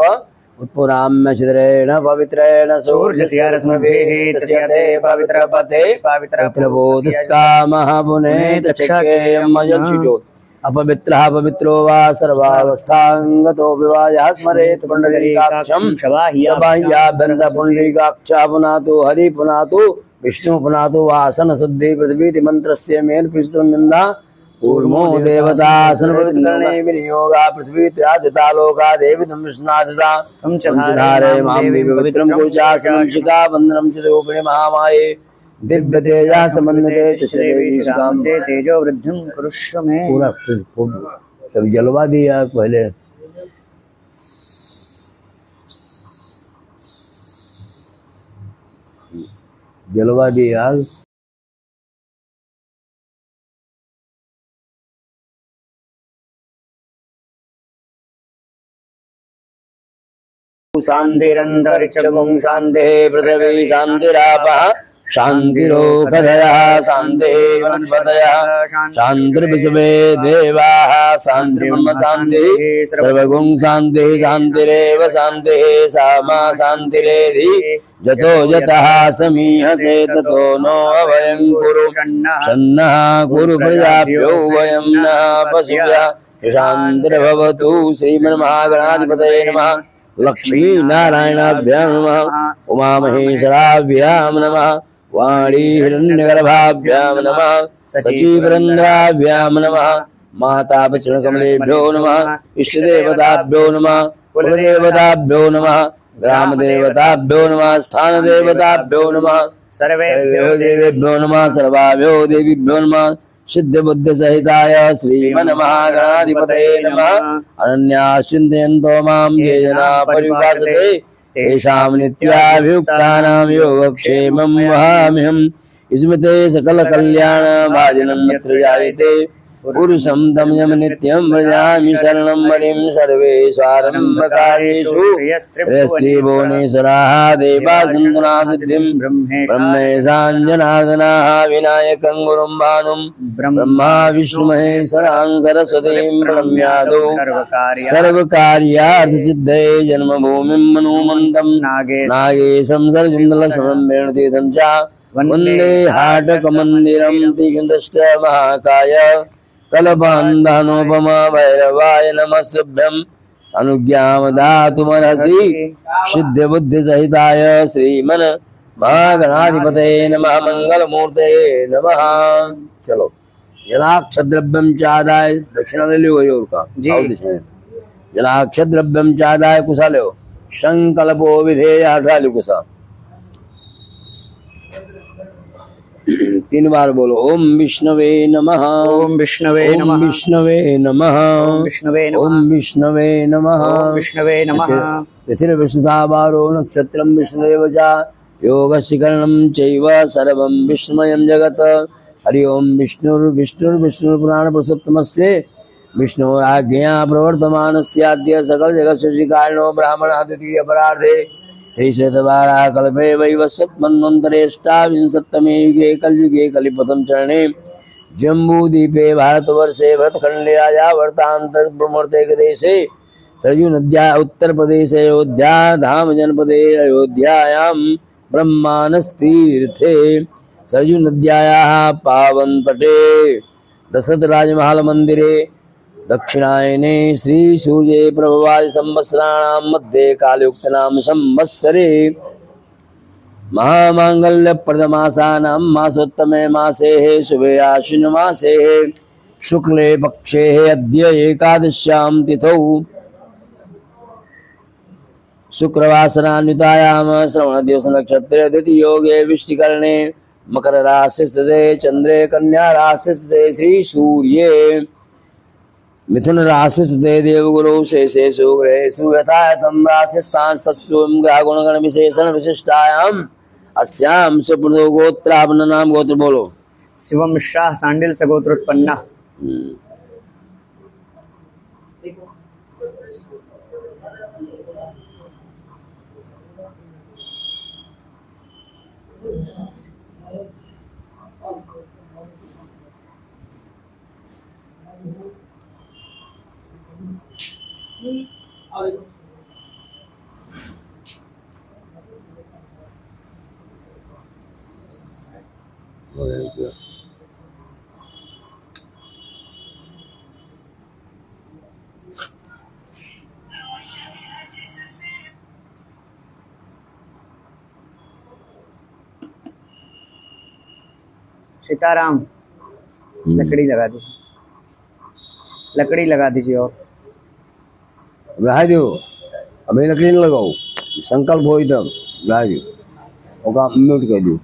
उत्पुराम्य चिद्रेण पवित्रेण सूर्यस्य रश्मिभिः तस्य ते पवित्रपते पवित्रबोधस्कामः पुनेत चक्षेयम् अयक्षुषोत् अपवित्रः पवित्रो वा सर्वावस्थाङ्गतो विवायः स्मरेत् पुण्डरीकाक्षं सबाह्याभ्यन्तर पुण्डरीकाक्षः पुनातु हरि पुनातु विष्णु पुनातु वासन शुद्धि पृथ्वी मंत्रस्य मेन पिस्तुं निंदा कूर्मो देवता सर्ववितरणे विनियोगा पृथ्वी त्रादिता लोका देवी विष्णादिता तं च धारे मां देवी पवित्रं पूजासनं शिखा बंधनं च रूपिणी महामाये दिव्य तेजा समन्विते देवी श्रीकान्ते तेजो वृद्धिं कुरुष्व मे। पूरा तब जलवा दिया पहले जलवा दिया शान्तिरन्तरिक्षगुं शान्तिः पृथिवी शान्तिरापः शान्तिरोषधयः शान्तिः वनस्पतयः शान्तिर्विश्वे देवाः शान्तिर्ब्रह्म शान्तिः सर्वगुं शान्तिः शान्तिरेव शान्तिः सामा शान्तिरेधि जतो जतः समीहसे ततो नो अभयं कुरु सन्नः कुरु प्रजाभ्यो वयं नः पशुभ्यः शान्तिर्भवतु श्रीमन्महागणाधिपतये नमः लक्ष्मी नारायणाभ्यां नमः उमामहेश्वराभ्यां नमः वाणी हिरण्यगर्भाभ्यां नमः सचीवरन्ध्राभ्यां नमः माता कमलेभ्यो नमः इष्टदेवताभ्यो नमः कुलदेवताभ्यो नमः ग्रामदेवताभ्यो नमः स्थानदेवताभ्यो नमः सर्वेभ्यो देवेभ्यो नमः सर्वाभ्यो देवीभ्यो नमः सिद्ध बुद्ध सहिताय श्रीमन्महागणाधिपतये नमः अनन्याः चिन्तयन्तो मां ये जनाः पर्युपासते तेषां नित्याभियुक्तानां योगक्षेमं वहाम्यहम् स्मृते सकलकल्याणभाजनं यत्र जायते पुरुषं तं यं नित्यं व्रजामि शरणं हरिं सर्वेष्वारम्भकार्येषु स्त्रीभुवनेश्वराः देवा सन्तु सिद्धिं ब्रह्मेशाञ्जनार्दनाः विनायकं गुरुं भानुं ब्रह्मा विष्णुमहेश्वरां सरस्वतीं प्रणम्यादौ सर्वकार्यार्थसिद्धये जन्मभूमिं मनुमन्तं नागेशं सरजुन्दलशमं वेणुतीर्थं च वन्दे हाटकमन्दिरं तीक्ष्णदृष्टमहाकाय कलबान्धनोपमा भैरवाय नमस्तुभ्यम् अनुज्ञां दातुमर्हसि सिद्धबुद्धिसहिताय श्रीमन् महागणाधिपतये नमः मंगलमूर्तये नमः। चलो जलाक्षद्रव्यं चादाय दक्षिणा ले लो और का जलाक्षद्रव्यं चादाय कुशा लो संकल्पो विधेय हटा लो कुशा 3 बार बोलो ओम विष्णवे नमः ओम विष्णवे नमः ओम विष्णवे नमः ओम विष्णवे नमः ओम विष्णवे नमः ओम विष्णवे नमः तिथिर्विशुधावारो नक्षत्रं विष्णुदेव च योगशिखरणं चैव सर्वं विष्णुमयं जगत् हरि ओम विष्णुर्विष्णुर्विष्णुपुराणपुरुषोत्तमस्य विष्णुराज्ञया प्रवर्तमानस्याद्य सकल जगत्सृष्टिकारिणो ब्राह्मणः द्वितीय परार्धे श्री श्वेतवाराह कल्पे वैवस्वत्मन्वन्तरेष्टाविंशत्तमे युगे कलयुगे कलिपथं चरणे जम्बूद्वीपे भारतवर्षे भरतखण्डे राजा वर्तान्तर्ब्रह्मोर्तेकदेशे सरयूनद्या उत्तर प्रदेशे अयोध्या धाम जनपदे अयोध्यायां ब्रह्मानस्तीर्थे सरयूनद्यायाः पावन तटे दशरथ राजमहल मंदिरे दक्षिणायने श्री सूर्ये प्रभवादि संवत्सराणां मध्ये कालयुक्तनाम संवत्सरे महामांगल्यप्रदमासानां मासोत्तमे मासे शुभे आश्विन मासे शुक्ले पक्षे अद्य एकादश्यां तिथौ शुक्रवासरान्वितायां श्रवणदिवस नक्षत्रे द्वितीयोगे वृश्चिकरणे मकर राशि स्थिते चंद्रे कन्या राशि स्थिते श्री सूर्ये मिथुन राशि स्थिते देवगुरु शेषेषु ग्रहेषु यथायथं राशिस्थान सत्स्वं ग्रहगुणगण विशेषण विशिष्टायाम् अस्यां सुप्रदो गोत्र अपना नाम गोत्र बोलो शिवम शाह सांडिल से गोत्रोत्पन्ना सीताराम, लकड़ी लगा दीजिए, लकड़ी लगा दीजिए। और रहा दो, अभी लकड़ी न लगाओ, संकल्प हो तब रहा दो, ओका म्यूट कर दो।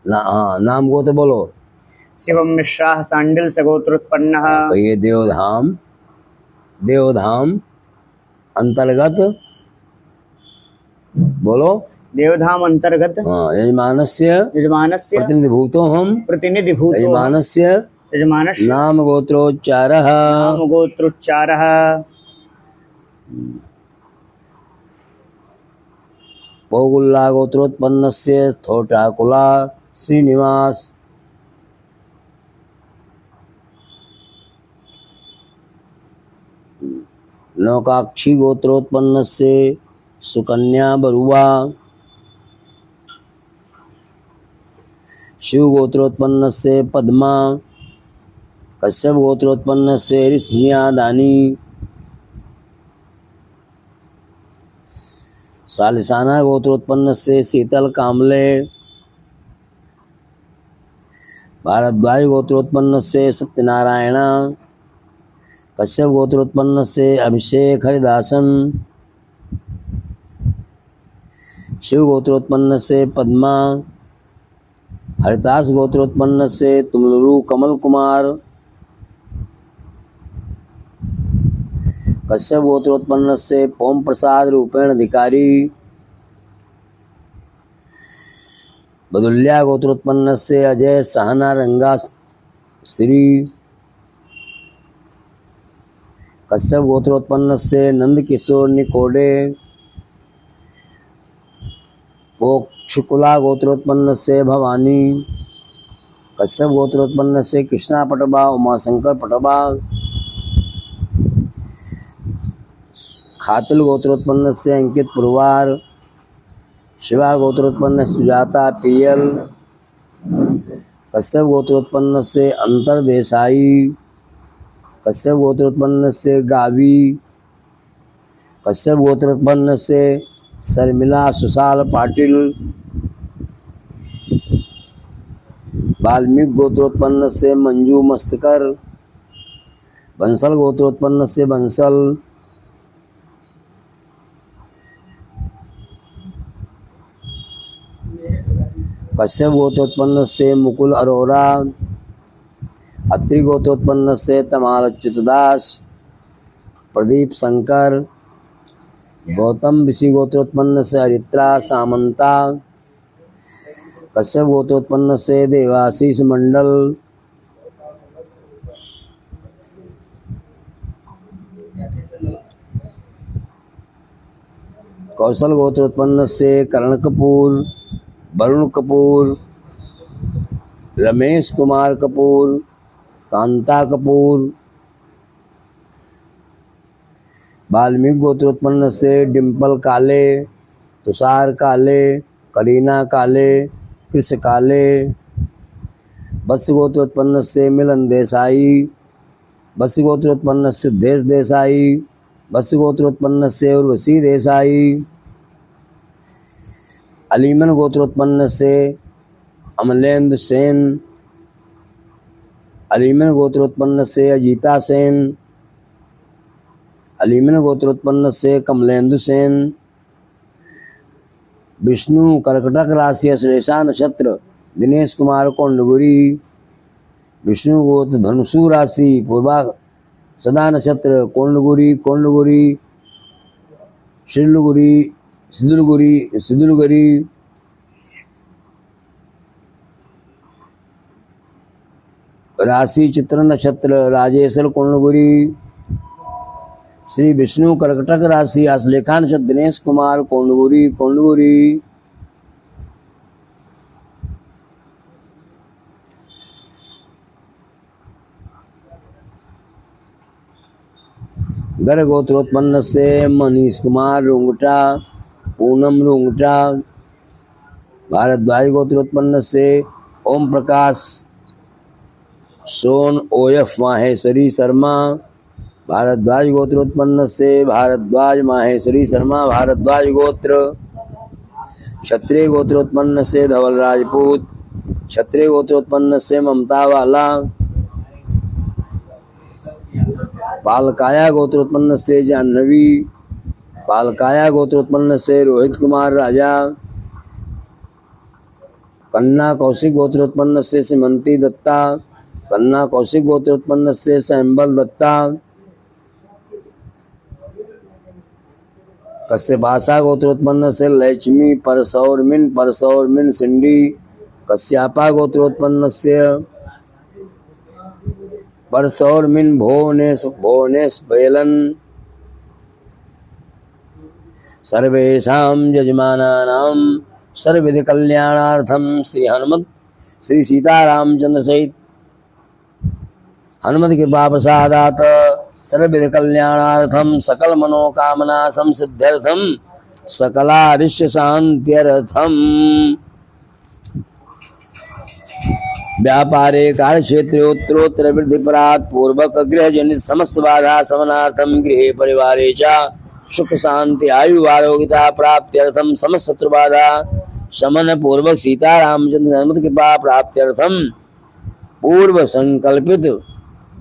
ना हाँ, नाम को तो बोलो। शिवम मिश्रा सांडिल सगोत्रोत्पन्नः। ये देवधाम, देवधाम अंतर्गत बोलो। देवधाम अंतर्गत यजमानस्य यजमानस्य प्रतिनिधिभूतोऽहम् प्रतिनिधिभूतो यजमानस्य यजमानस्य नाम गोत्रोच्चारः नाम गोत्रोच्चारः। पौगुल्ला गोत्रोत्पन्नस्य थोटाकुला श्रीनिवास। नौकाक्षी गोत्रोत्पन्नस्य सुकन्या बरुआ। शिव गोत्रोत्पन्नस्य पद्मा। कश्यप गोत्रोत्पन्नस्य ऋषिया दानी। सालिसाना गोत्रोत्पन्नस्य शीतल कामले। भारद्वाज गोत्रोत्पन्नस्य सत्यनारायण। कश्यप गोत्रोत्पन्नस्य अभिषेक हरिदासन। शिव गोत्रोत्पन्नस्य पद्मा। हरिदास गोत्रोत्पन्नस्य तुमलुरु कमल कुमार। कश्यप गोत्रोत्पन्नस्य ओम प्रसाद रूपेण अधिकारी। बदुल्या गोत्रोत्पन्नस्य अजय सहना रंगा श्री। कश्यप गोत्रोत्पन्नस्य नंदकिशोर निकोडे। पोक्षुकुला गोत्रोत्पन्नस्य भवानी। कश्यप गोत्रोत्पन्नस्य कृष्णा पटबा उमाशंकर पटबा। खातिल गोत्रोत्पन्नस्य अंकित पुरवार। शिवा गोत्रोत्पन्न सुजाता पीएल। कश्यप गोत्रोत्पन्नस्य अंतर देसाई। कश्यप गोत्रोत्पन्नस्य गावी। कश्यप गोत्रोत्पन्नस्य शर्मिला सुशाल पाटिल। वाल्मीकि गोत्रोत्पन्न से मंजू मस्तकर, बंसल गोत्रोत्पन्न से बंसल, कश्यप गोत्रोत्पन्न से मुकुल अरोरा, अत्रि गोत्रोत्पन्न से तमाल अच्युतदास, प्रदीप शंकर, गौतम ऋषि गोत्रोत्पन्न से हरित्रा सामंता, कश्यप गोत्रोत्पन्न से देवाशीष मंडल, कौशल गोत्रोत्पन्न से करण कपूर, वरुण कपूर, रमेश कुमार कपूर, कांता कपूर, वाल्मीकि गोत्रोत्पन्न से डिम्पल काले, तुषार काले, करीना काले, कृष्ण काले, वत्स गोत्रोत्पन्न से मिलन देसाई, वत्स गोत्रोत्पन्न से सिद्धेश देसाई, वत्स गोत्रोत्पन्न से उर्वशी देसाई, अलीमन गोत्रोत्पन्न से अमलेंद्र सेन, अलीमन गोत्रोत्पन्न से अजीता सेन, अलीमन गोत्रोत्पन्न से कमलेंदु सेन, विष्णु कर्कटक राशि अश्लेषा नक्षत्र दिनेश कुमार कोंडगुरी, विष्णु गोत्र धनुषु राशि पूर्वा सदा नक्षत्र कोंडगुरी सिदुलगुरी, राशि चित्र नक्षत्र राजेश्वर कोंडगुरी, श्री विष्णु कर्कटक राशि आश्लेषा नक्षत्र दिनेश कुमार कोंडगुरी, गर्ग गोत्रोत्पन्न से मनीष कुमार रुंगटा, पूनम रुंगटा, भारद्वाज गोत्रोत्पन्न से ओम प्रकाश सोन ओएफ माहेश्वरी शर्मा, भारद्वाज गोत्रोत्पन्न से भारद्वाज माहेश्वरी शर्मा भारद्वाज गोत्र, क्षत्रिय गोत्रोत्पन्न से धवल राजपूत, क्षत्रिय गोत्रोत्पन्न से ममता वाला, पालकाया गोत्रोत्पन्न से जाह्नवी, पालकाया गोत्रोत्पन्न से रोहित कुमार राजा, कन्ना कौशिक गोत्रोत्पन्न से सीमंती दत्ता, कन्ना कौशिक गोत्रोत्पन्न से सैम्बल दत्ता, कश्यपाशा गोत्रोत्पन्न से लक्ष्मी परसौरमिन सिंडी, कश्यपा गोत्रोत्पन्न से परसौरमिन भुवनेश बेलन, सर्वेषां यजमानानां सर्वविध कल्याणार्थं श्री सीतारामचंद्र सहित हनुमत कृपा प्रसादात सर्वविध कल्याणार्थं सकल मनोकामना संसिद्ध्यर्थं सकलारिष्ट शांत्यर्थं व्यापारे कार्यक्षेत्रे उत्तरोत्तर वृद्धि परात् पूर्वक गृह जनित समस्त बाधा शमनार्थं गृहे परिवारे च सुख शांति आयु आरोग्यता प्राप्त्यर्थं समस्त शत्रु बाधा शमन पूर्वक सीता रामचंद्र हनुमत कृपा प्राप्त्यर्थं पूर्व संकल्पित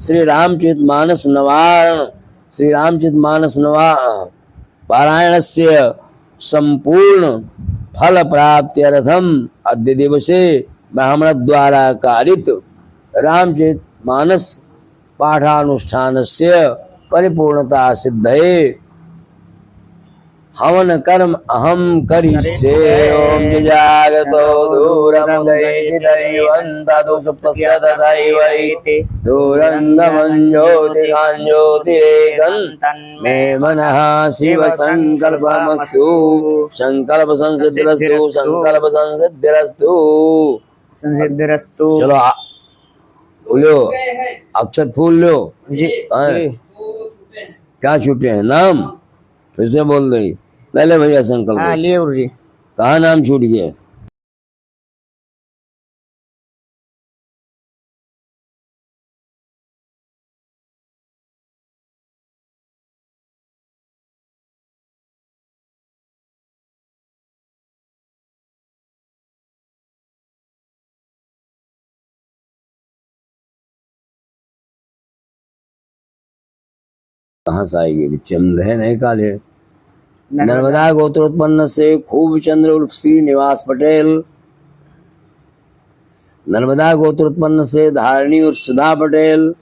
श्री रामचरितमानस पारायणस्य संपूर्ण फल प्राप्त्यर्थम अद्य दिवसे ब्राह्मण द्वारा कारित रामचरितमानस पाठानुष्ठानस्य परिपूर्णता सिद्धये हवन कर्म अहम करिष्ये। ओम जागतो दूरमुदयति दैवन्तदु सुप्तस्य तथैवैति दूरन्दमञ्ज्योतिकाञ्ज्योतिरेकं मे मनः शिव संकल्पमस्तु संकल्प संसिद्धिरस्तु चलो लो अक्षत फूल लो जी क्या छूटे हैं नाम फिर से बोल दई पहले भैया संकल्प हाँ लिए गुरुजी कहाँ नाम छूट गया। कहाँ से आएगी? विचंद है नहीं काले। नर्मदा गोत्रोत्पन्न से खूब चंद्र उर्फ श्रीनिवास पटेल। नर्मदा गोत्रोत्पन्न से धारणी उर्फ सुधा पटेल।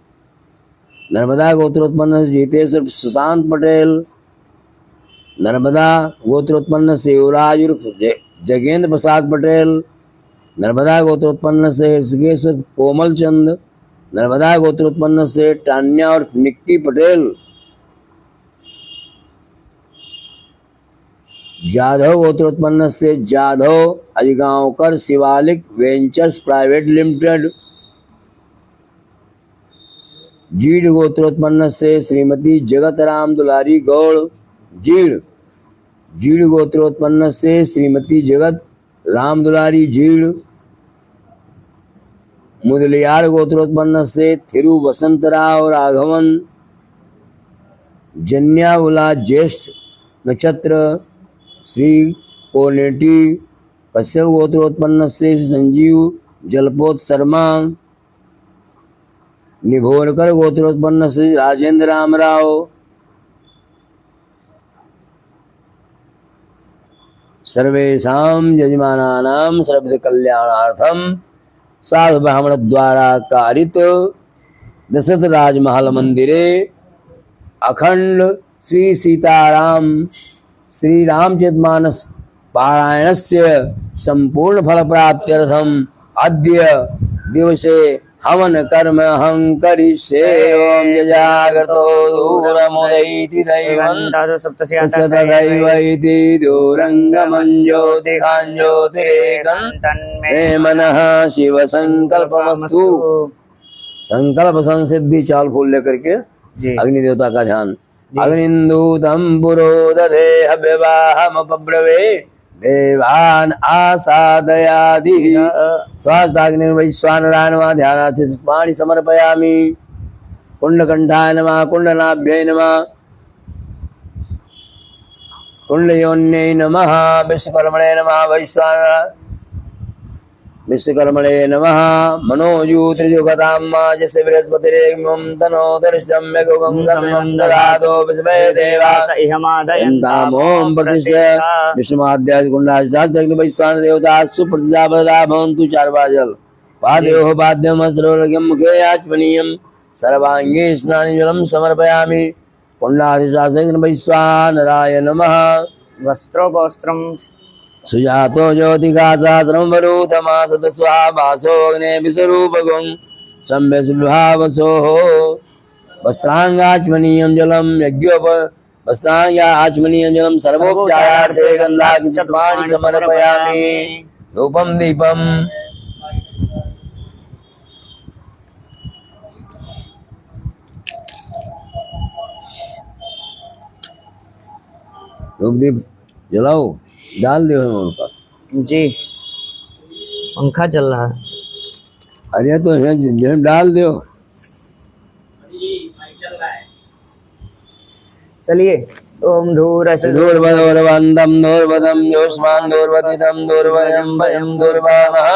नर्मदा गोत्रोत्पन्न से जीतेश उर्फ सुशांत पटेल। नर्मदा गोत्रोत्पन्न से युवराज उर्फ जगेंद्र प्रसाद पटेल। नर्मदा गोत्रोत्पन्न से ऋषिकेश उर्फ कोमल चंद। नर्मदा गोत्रोत्पन्न से टान्या उर्फ निक्की पटेल। जाधव गोत्रोत्पन्न से Jadhav Ajgaonkar Shivalik ventures private limited. जीड गोत्रोत्पन्न से श्रीमती जगत राम दुलारी गौड़ जीड गोत्रोत्पन्न से श्रीमती जगत राम दुलारी जीड। मुदलियार गोत्रोत्पन्न से थिरु वसंतराव राघवन। जन्यावला ज्येष्ठ नक्षत्र श्री कोनेटी। कश्यप गोत्रोत्पन्न से संजीव जलपोत शर्मा। निभोरकर गोत्रोत्पन्न से राजेंद्र रामराव। सर्वेषां यजमानानां सर्वविध कल्याणार्थम साधु ब्राह्मण द्वारा कारित दशरथ राजमहल मंदिरे अखंड श्री सीताराम श्री रामचरितमानस पारायणस्य संपूर्ण फल प्राप्त्यर्थम अद्य दिवसे हवन कर्म हं करिष्ये। ओम जजागर्तो दूरमुदैति दैवं तत्सदैवैति दूरंगमं ज्योतिखां ज्योतिरेकं मे मनः शिव संकल्पमस्तु। संकल्प संसिद्धि चाल फूल लेकर के अग्नि देवता का ध्यान। अग्निन्दूतं पुरोदधे हव्यवाहमपब्रवे देवान् आसादयादिः। स्वास्ताग्निर्वैश्वानरायणमा ध्यानार्थे पुष्पाणि समर्पयामि। कुण्डकण्ठाय नमः कुण्डनाभ्यै नमः कुण्डयोन्यै नमः। विश्वकर्मणे नमः विश्वकर्मणे नमः। मनोजूत्रिजुगताम्मा जस्य बृहस्पतिरेग्मं तनो दर्शम्यगुगं सर्वं ददातो विश्वे देवा इन्द्रामों प्रतिष्ठा विष्णुमाद्यादि गुण्डाशास्त्रग्निवैश्वान देवता सुप्रतिजापदा भवन्तु। 4 बार जल। पादयोः पाद्यं हस्तयोर्घ्यं मुखे आचमनीयं सर्वाङ्गे स्नानजलं समर्पयामि। कुण्डाधिशास्त्रग्निवैश्वानराय नमः। वस्त्रोपवस्त्रं सुजातो ज्योतिकाशास्त्रं वरुतमासतस्वाभासो अग्ने विश्वरूपगुं सम्यसुभावसोः। वस्त्राङ्गाचमनीयं जलं वस्त्राङ्गाचमनीयं जलं सर्वोपचारार्थे गन्धाक्षिपुष्पाणि समर्पयामि। धूपं दीपं धूप दीप जलाओ डाल दो उनका जी। पंखा चल रहा है। अरे तो डाल दो। चलिए। ओम धूरस्य धूर्वदोर्वन्दं धूर्वदं योष्मान् धूर्वतितं धूर्वयं वयं धूर्वामः।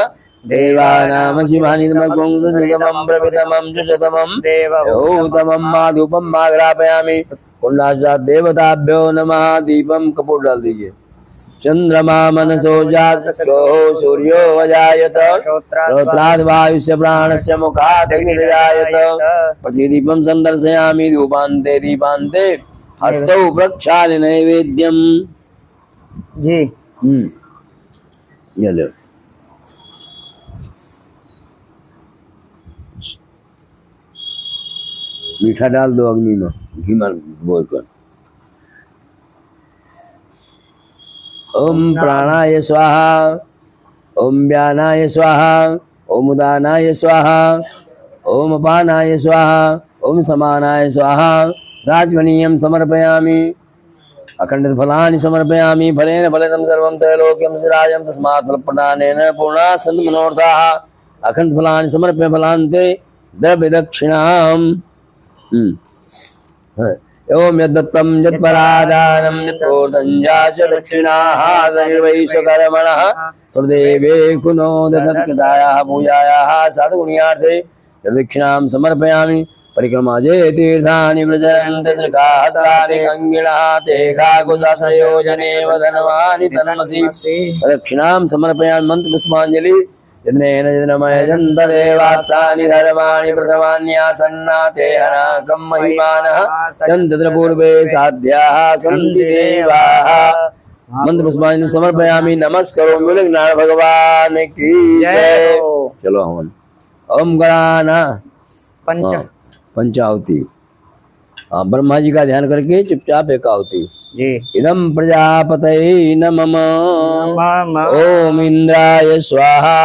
देवानां शिवानि तमगुं सुस्मितमं प्रवितमं जुषतमं देवहूतमं माधुपं माग्रापयामि। कुण्डाचार्य देवताभ्यो नमः। दीपम कपूर डाल दीजिए। चंद्रमा मनसो जात चक्षुः सूर्यो अजायत श्रोत्राद् वायुस्य प्राणस्य मुखात् अग्निर्जायत। प्रतिदीपं सन्दर्शयामि धूपान्ते दीपान्ते हस्तौ प्रक्षाल्य नैवेद्यम्। जी। ये लो। मीठा डाल दो अग्नि में घी में बोलकर। ओम प्राणाय स्वाहा ओम व्यानाय स्वाहा ओम उदानाय स्वाहा ओम अपानाय स्वाहा ओम समानाय स्वाहा। राजमणीयं समर्पयामि। अखंडित फलानि समर्पयामि। फलेन फलितं सर्वं त्रैलोक्यं सिराजं तस्मात् फलप्रदानेन पूर्णाः सन्तु मनोरथाः। अखंड फलानि समर्प्य फलान्ते द्रव्य दक्षिणाम्। ओम यद्दत्तं यत्परादानं यत्पूर्णञ्जाच दक्षिणाः सर्वैश्वकर्मणः सर्वदेवे कुनो दत्तकृतायाः पूजायाः साधुगुण्यार्थे दक्षिणां समर्पयामि। परिक्रमा जे तीर्थानि व्रजन्ति श्रृगास्तानि कंगिणः ते काकुशासयोजने वदनवानि तन्मसि दक्षिणां समर्पयामि मंत्रपुष्पाञ्जलि यज्ञेन यज्ञमयजन्त देवास्तानि धर्माणि प्रथमान्यासन्ना ते अनाकं महिमानः यन्तत्र पूर्वे साध्याः सन्ति देवाः मंत्रपुष्पाञ्जलि समर्पयामि नमस्करोमि विघ्ननाथ भगवान की जय। चलो हवन ओम गणाना पंचाहुति ब्रह्मा जी का ध्यान करके चुपचाप एक आहुति जी। इदम प्रजापतये नमः ओम इंद्राय स्वाहा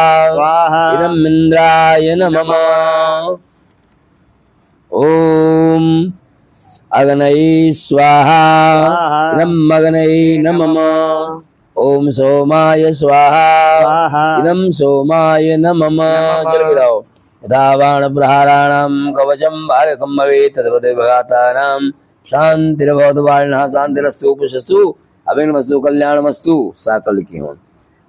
इदम इंद्राय नमः ओम अग्नये स्वाहा इदम अग्नये नमः ओम सोमाय स्वाहा इदम सोमाय नमः। चल गिराओ यथा बाण प्रहाराणां कवचं बालकं भवेत् तद्वदेव भगातानां शान्तिर्भवतु वारिणः शान्तिरस्तु पुष्टस्तु अभिनमस्तु कल्याणमस्तु साकल की हों।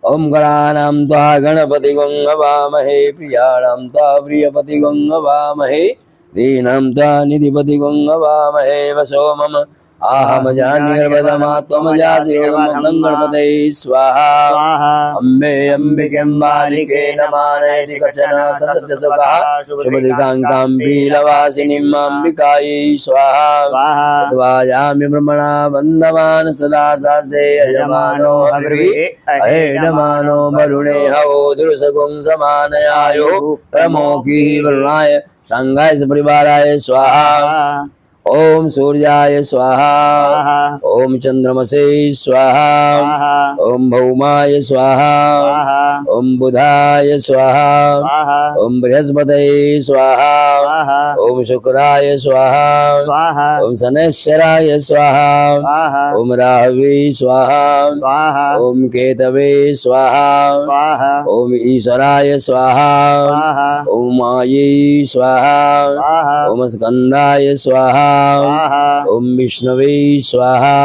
ओम गणानां त्वा गणपतिगं हवामहे प्रियाणां त्वा प्रियपतिगं हवामहे दीनां त्वा निधिपतिगं हवामहे वसो मम गणपतये स्वाहा अम्बे अम्बिकेम्बालिके नमानयति कचन ससत्य सुखः शुभदिकाङ्काम्बीलवासिनीम् अम्बिकायै स्वाहा तद्वायामि ब्रह्मणा वन्दमान सदा शास्ते यजमानो अहेडमानो वरुणे हवो दुर्सगुं समानयायो प्रमोकी वरुणाय सांगाय सपरिवाराय स्वाहा ओम सूर्याय स्वाहा ओम चंद्रमसे स्वाहा ओम भौमाय स्वाहा ओम बुधाय स्वाहा ओम बृहस्पतये स्वाहा ओम शुक्राय स्वाहा ओम शनैश्चराय स्वाहा ओम राहवे स्वाहा ओम केतवे स्वाहा ओम ईश्वराय स्वाहा ओम मायै स्वाहा ओम स्कंदाय स्वाहा ओम विष्णवे स्वाहा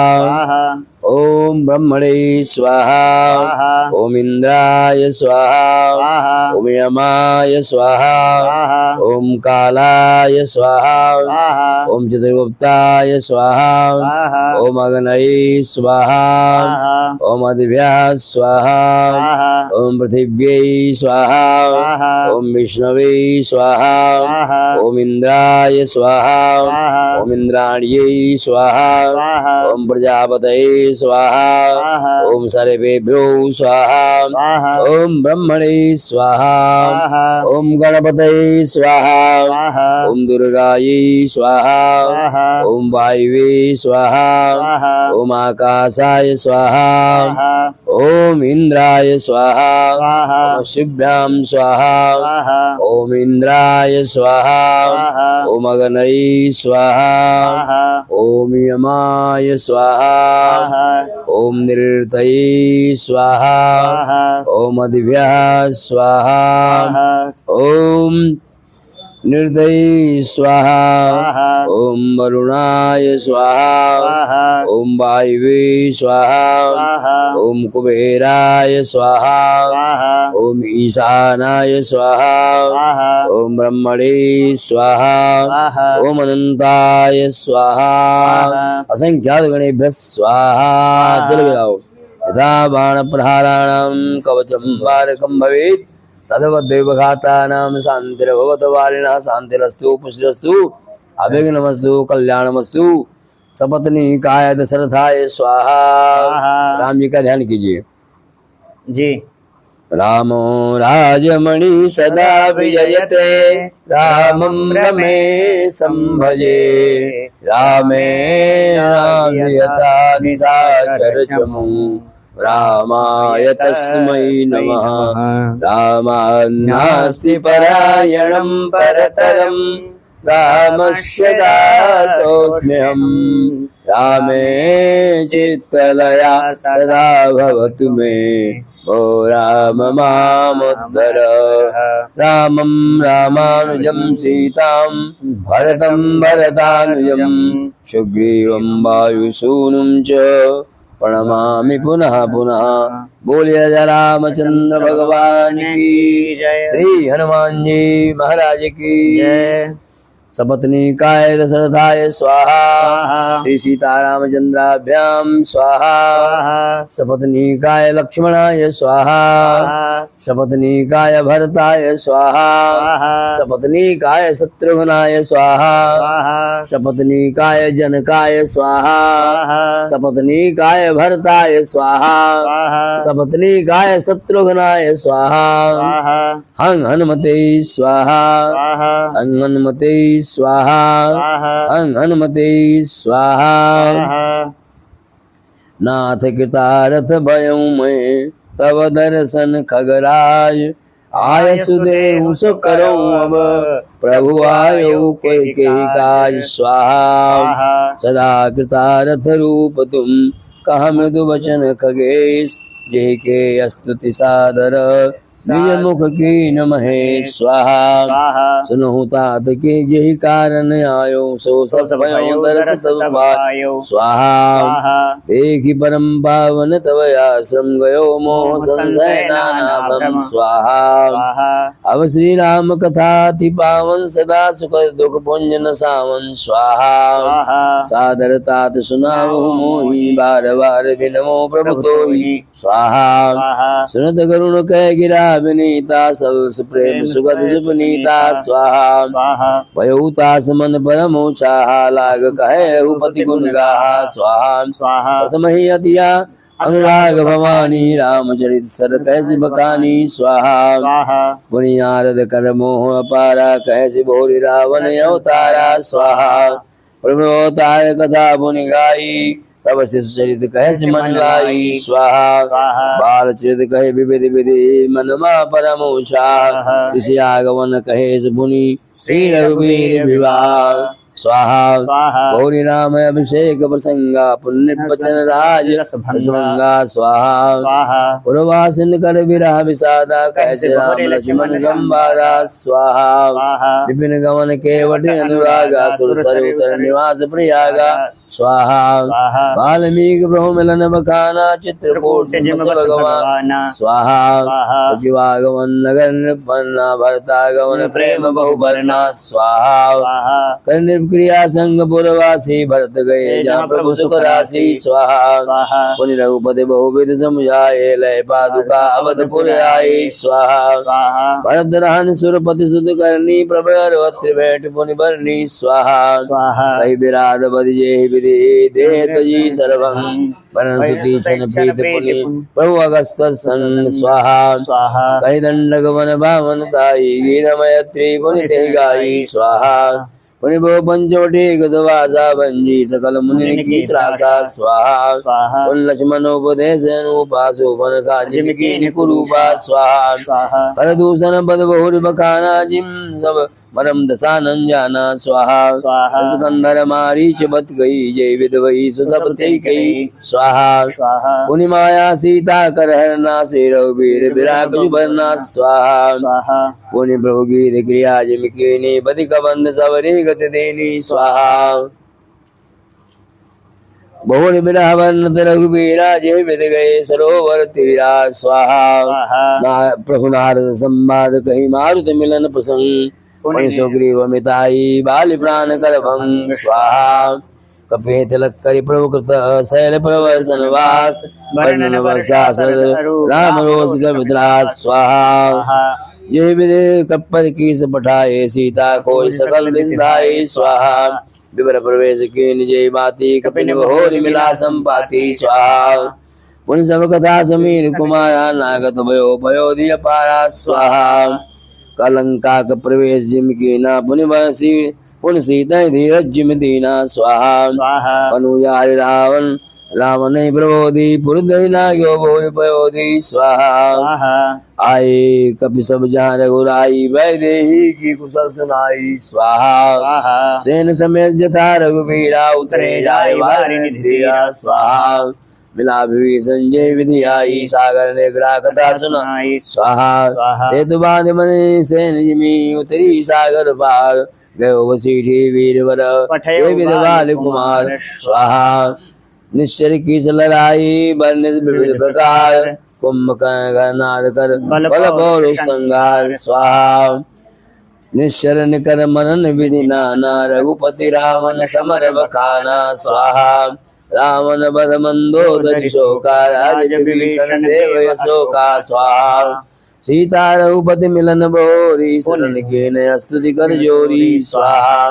ओम ब्रह्मणे स्वाहा ओम इंद्राय स्वाहा ओम यमाय स्वाहा ओम कालाय स्वाहा ओम चित्रगुप्ताय स्वाहा ओम अग्नये स्वाहा ओम अधिव्याः स्वाहा ओम पृथिव्यै स्वाहा ओम विष्णवे स्वाहा ओम इंद्राय स्वाहा ओम इंद्राण्यै स्वाहा ओम प्रजापतये स्वाहा ओम सर्वेभ्यो स्वाहा ओम ब्रह्मणे स्वाहा ओम गणपतये स्वाहा ओम दुर्गायै स्वाहा ओम वायवे स्वाहा ओम आकाशाय स्वाहा ओम इंद्राय स्वाहा ओम शिभ्यां स्वाहा ओम इंद्राय स्वाहा ओम अग्नये स्वाहा ओम यमाय स्वाहा ओम निरृतये स्वाहा ओम अधिव्याः स्वाहा ओम निर्दये स्वाहा ओम वरुणाय स्वाहा ओम वायवे स्वाहा ओम कुबेराय स्वाहा ओम ईशानाय स्वाहा ओम ब्रह्मणे स्वाहा ओम अनंताय स्वाहा असंख्यात गणेभ्यः स्वाहा। चल गिराओ यथा बाण प्रहाराणां कवचं बालकं भवेत् तद्वदेव घातानां शान्तिर्भवतु वारिणः शान्तिरस्तु पुष्टिरस्तु अभिघ्नमस्तु कल्याणमस्तु सपत्नी काय दशरथाय स्वाहा। राम जी का ध्यान कीजिए जी। रामो राजमणि सदा विजयते रामं रमेशं भजे रामे यथा निशाचरचमु रामाय तस्मै नमः। रामान्नास्ति परायणं परतरं रामस्य दासोऽस्म्यहम् रामे चित्तलया सदा भवतु मे ओ राम मामुद्धर। रामं रामानुजं सीतां भरतं भरतानुजं सुग्रीवं वायुसूनुं च प्रणमामि पुनः पुनः। बोलिए राजा रामचंद्र भगवान की जय। श्री हनुमान जी महाराज की जय। सपत्नीकाय दशरथाय स्वाहा श्री सीतारामचंद्राभ्याम स्वाहा सपत्नीकाय लक्ष्मणाय स्वाहा सपत्नीकाय भरताय स्वाहा सपत्नीकाय शत्रुघ्नाय स्वाहा सपत्नीकाय जनकाय स्वाहा सपत्नीकाय भरताय स्वाहा सपत्नीकाय शत्रुघ्नाय स्वाहा हं हनुमते स्वाहा हं हनुमते स्वाहा हं हनुमते स्वाहा नाथ कृतारथ भयऊ मैं तव दर्शन खगराय आय सुदेव सो करो अब प्रभु आयो कोई के काज स्वाहा सदा कृतारथ रूप तुम कहा मृदु वचन खगेश जय के स्तुति सादर निज मुख की नमहे स्वाहा सुनहु तात के जय कारण आयो सो सब भयो दर्श सब पायो स्वाहा देखि परम पावन तव आश्रम गयो मोह संशय नाना भ्रम स्वाहा अब श्री राम कथा ति पावन सदा सुख दुख पुंजन सावन स्वाहा सादर तात सुनाओ मोहि बार बार बिनमो प्रभु तोहि स्वाहा सुनत करुण कह गिरा विनीता सब प्रेम सुगत सुपनीता स्वाहा वयुतास मन परम चाहा लाग कहे पति गुण गाहा स्वाहा प्रथम ही अतिया अनुराग भवानी रामचरित सर कैसे बकानी स्वाहा पुनि नारद कर मोह अपारा कैसे भोरी रावण अवतारा स्वाहा प्रभु अवतार कथा पुनि गाई तब शिष्य चरित कहे मन लाई स्वाहा बाल चरित कहे विविध विधि मनमा परम उछा ऋषि आगमन कहे मुनि श्री रघुवीर विवाह स्वाहा गौरी राम अभिषेक प्रसंगा पुण्य वचन राज रसभंगा स्वाहा पुरवासिन कर विरह विषादा कैसे राम लक्ष्मण संवादा स्वाहा विपिन गमन केवट अनुरागा सुर सर उतर निवास प्रयागा स्वाहा वाल्मीकि प्रभु मिलन बखाना चित्रकूट भगवान स्वाहा सचिवागमन नगर निपन्ना भरतागमन प्रेम बहुबरना स्वाहा क्रिया संग पुरवासी भरत गए जहाँ प्रभु सुख राशि स्वाहा पुनि रघुपति बहुविध समुझाए लय पादुका अवधपुर आई स्वाहा भरत रहन सुरपति सुध करनी प्रभु बैठ पुनि बरनी स्वाहा कही विराध बद जे विधि देह तजी सर्वं वनस्पति छन प्रीत पुनि प्रभु अगस्त संग स्वाहा कही दंडक वन भावन ताई गीतमय त्रिपुनि ते गाई स्वाहा पुनि बहु पंचवटी गदवासा भंजी सकल मुनि की त्रासा स्वाहा पुन लक्ष्मण उपदेश अनुपासो वन का जिमकी निकुरूपा स्वाहा कर दूषण पद बहुर बखाना जिम सब परम दशानन जाना स्वाहा स्कंदर मारीच बत गई जय विद वही सुसब ते कही स्वाहा पुनि माया सीता कर हरना से रघुवीर विराग सुबरना स्वाहा पुनि प्रभु गीत क्रिया जिमकीनी बदि कबंध सबरी गति देनी स्वाहा बहुल बिरह वर्णत रघुवीरा जय विद गए सरोवर तीरा स्वाहा प्रभु नारद संवाद कही मारुत मिलन प्रसंग सुग्रीव मिताई बाली प्राण कर भंग स्वाहा कपे तिलक करि प्रभु कृत शैल प्रवर्षन वास वर्णन वर्षा राम रोज विद्रास स्वाहा ये विदे कप्पर कीस पठाए सीता कोई सकल विसधाई स्वाहा विवर प्रवेश की निजय बाती कपिन होरी मिला संपाति स्वाहा पुन सब कथा समीर कुमारा नागत भयो पयोधि अपारा स्वाहा कलंका का प्रवेश जिम की ना पुनिवासी पुन सीता धीरज जिम दीना स्वाहा अनुयार रावण रावण प्रबोधि पुरदय नाग्यो भोर पयोधि स्वाहा आए कपि सब जहाँ रघुराई वैदेही की कुशल सुनाई स्वाहा सेन समेत जथा रघुवीरा उतरे जाए वारी निधिया स्वाहा मिला भी संजय विधि आई सागर ने ग्रा कथा सुनाई स्वाहा सेतु बांध मने सेन जिमी उतरी सागर पार गयो वसीठी वीरवर विधवाल कुमार स्वाहा निश्चर की लड़ाई बरनिस विविध प्रकार कुंभ नार कर बल पौर संगार स्वाहा निश्चरण कर मनन विधि नाना रघुपति रावण समर बखाना स्वाहा रावण बध मंदोदरि शोका राज विभीषण देव यशोका स्वाहा सीता रघुपति मिलन भोरी शरण के नय स्तुति कर जोरी स्वाहा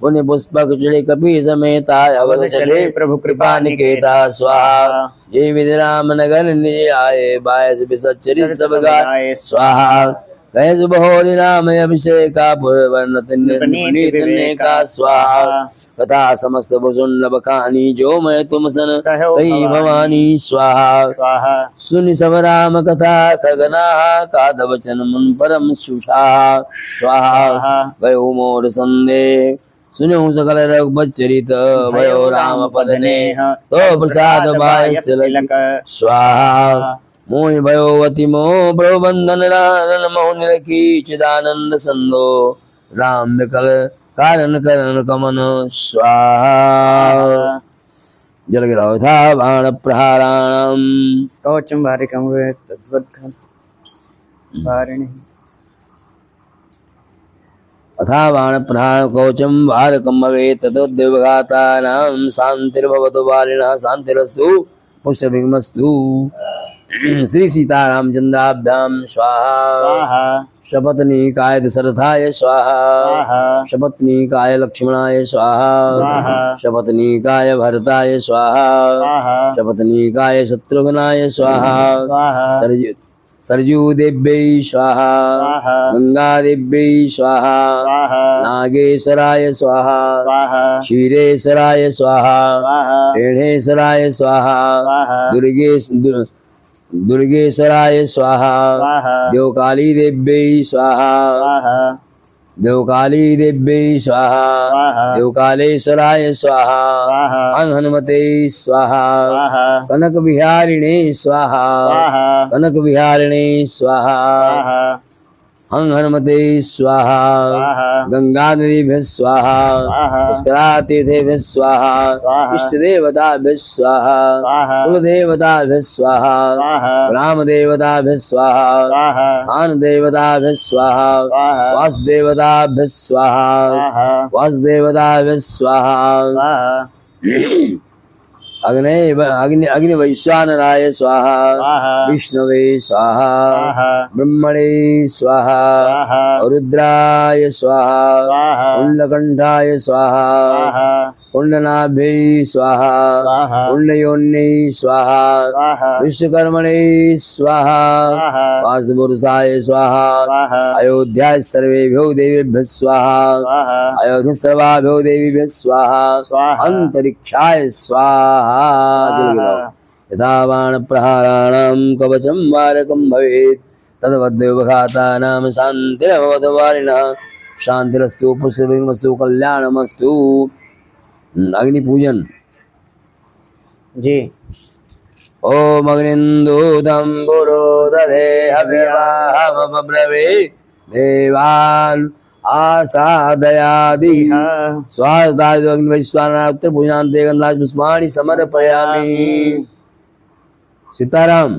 पुण्य पुष्पक चढ़े कपि समेता अवध चले प्रभु कृपा निकेता स्वाहा ये विधि राम नगर निज आए बायस बिसचरित सब गाए स्वाहा कह सुबहोरि नाम अभिषेका पुनीत ने का स्वाहा कथा समस्त भुसुन बखानी जो मैं तुम सन कही भवानी स्वाहा सुनि सब राम कथा खगना काद वचन मुन परम सुषा स्वाहा गयो मोर संदेह सुनो सकल रघुपत चरित भयो राम पद ने तो प्रसाद बाय तिलक स्वाहा मोहि भयोवती मोह प्रभु बंधन लालन मोह निरखी चिदानंद संदो राम विकल कारण करण कमन स्वाहा जल गिराव था बाण प्रहाराणम कवचम वारिकम तद्वद्घन वारिणी अथा बाण प्रहार कवचम वारकम भवेत् तद्देवघातानां शांतिर्भवतु वारिणः शांतिरस्तु पुष्पविघ्नस्तु श्री सीतारामचंद्राभ्यां स्वाहा शपथनिकाय दशरथाय स्वाहा शपथनिकाय लक्ष्मणाय स्वाहा शपथनिकाय भरताय स्वाहा शपथनिकाय शत्रुघ्नाय स्वाहा सरजू देव्यै स्वाहा गंगा देव्यै स्वाहा नागेश्वराय स्वाहा क्षीरेश्वराय स्वाहा रेणेश्वराय स्वाहा दुर्गेश्वराय स्वाहा देवकाली देव्यै स्वाहा देवकाली देव्यै स्वाहा देवकालेश्वराय स्वाहा हनुमते स्वाहा कनक विहारिणे स्वाहा कनक विहारिणे स्वाहा हनुमते स्वाहा गंगा नदीभ्यः स्वाहा पुष्करातीर्थेभ्यः स्वाहा इष्ट देवताभ्यः स्वाहा कुलदेवताभ्यः स्वाहा ग्राम देवताभ्यः स्वाहा स्थान देवताभ्यः स्वाहा वासुदेवताभ्यः स्वाहा वासुदेवताभ्यः स्वाहा अग्नि वैश्वानराय स्वाहा विष्णवे स्वाहा ब्रह्मणे स्वाहा रुद्राय स्वाहा कुंडकंठाय स्वाहा कुंडनाभ्यै स्वाहा कुंडयोन्यै स्वाहा विश्वकर्मणे स्वाहा वासुपुरुषाय स्वाहा अयोध्या सर्वेभ्यो देवेभ्यः स्वाहा अयोध्या सर्वाभ्यो देवीभ्यः स्वाहा अंतरिक्षाय स्वाहा यथा बाणप्रहाराणां कवचं वारकं भवेत् तद्वद्देवघातानां शान्तिरभवतु वारिणः शान्तिरस्तु पुष्पविघ्नस्तु कल्याणमस्तु। अग्नि पूजन जी। ओम अग्निन्दूतं पुरोदधे हव्यवाहमब्रवे देवान् आसादयादि स्वाहादाय अग्नि वैश्वानराय पूजनान्ते गन्धाः पुष्पाणि समर्पयामि। सीताराम।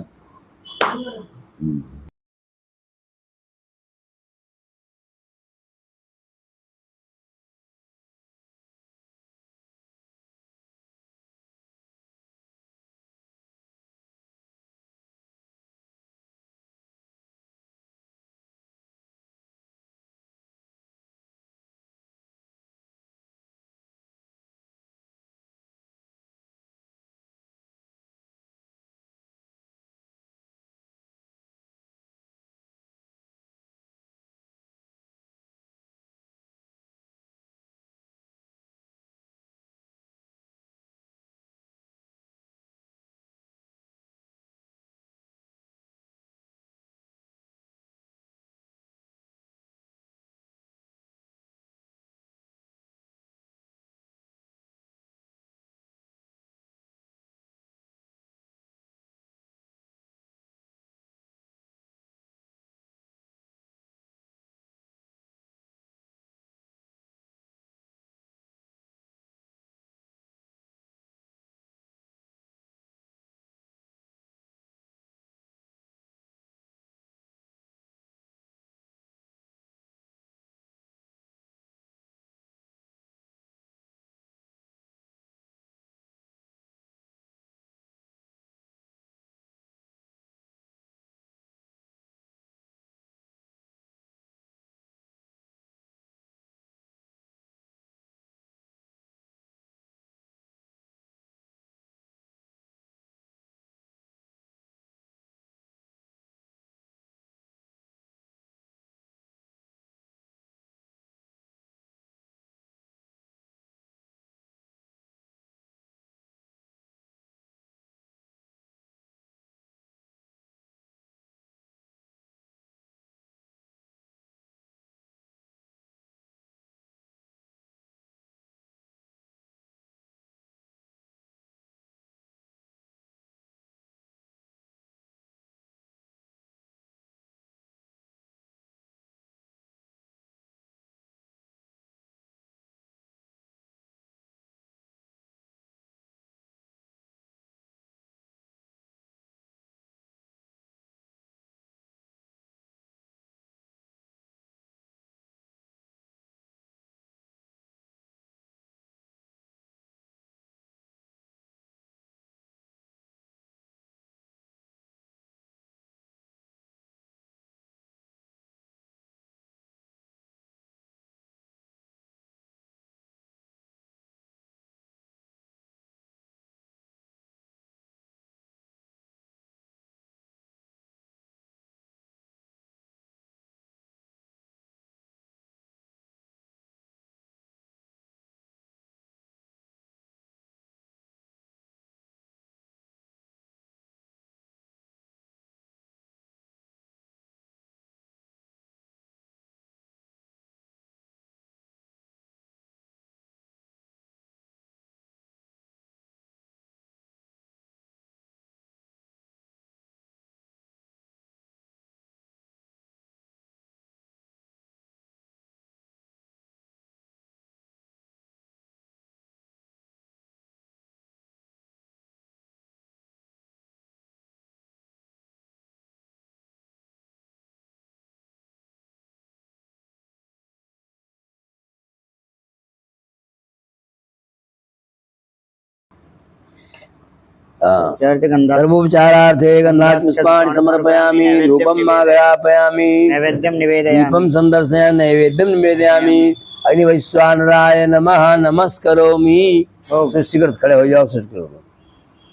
हाँ। सर्वोपचारार्थे गंधा सर्वोपचारार्थे गन्धात् पुष्पाणि समर्पयामि धूपं माघयापयामि नैवेद्यं निवेदयामि दीपं सन्दर्शयामि नैवेद्यं निवेदयामि अग्निवैश्वानराय नमः नमस्करोमि। ओम। सृष्टिकृत खड़े हो जाओ, सृष्टि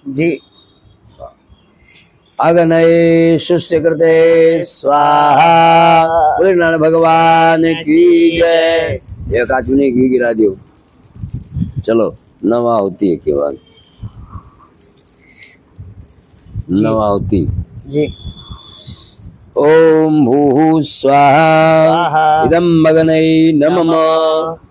जी। अग्नये शुष्यकृते स्वाहा। बोले नारायण भगवान की जय। एक आदमी घी गिरा दियो। चलो नवा होती है के बाद जी। नवा होती। जी। ओम भूः स्वाहा स्वाहा। इदं अग्नये नमः।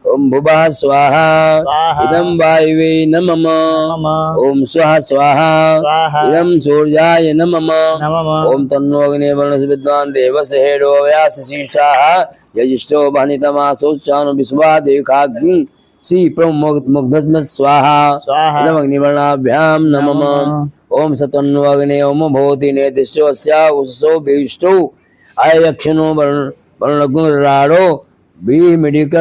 ओम भुवः स्वाहा स्वाहा। इदं वायवे नमः। नमः। ओम स्वः स्वाहा स्वाहा। इदं सूर्याय नमः। नमः। ओम तन्नो अग्ने वर्णस्य विद्वान् देवस्य हेडो व्यासशीर्षाः यजिष्ठो भणितमासोच्चानो विश्वा देवकाग्निं श्री मुग्धस्म स्वाहा स्वाहा। इदं अग्निवर्णाभ्यां नमः। ओम सतन्नो अग्ने ओम भूति नेतिष्ठो अस्या उषसो विष्टो आयक्षनो वर्णगुणराडो बीमिडिक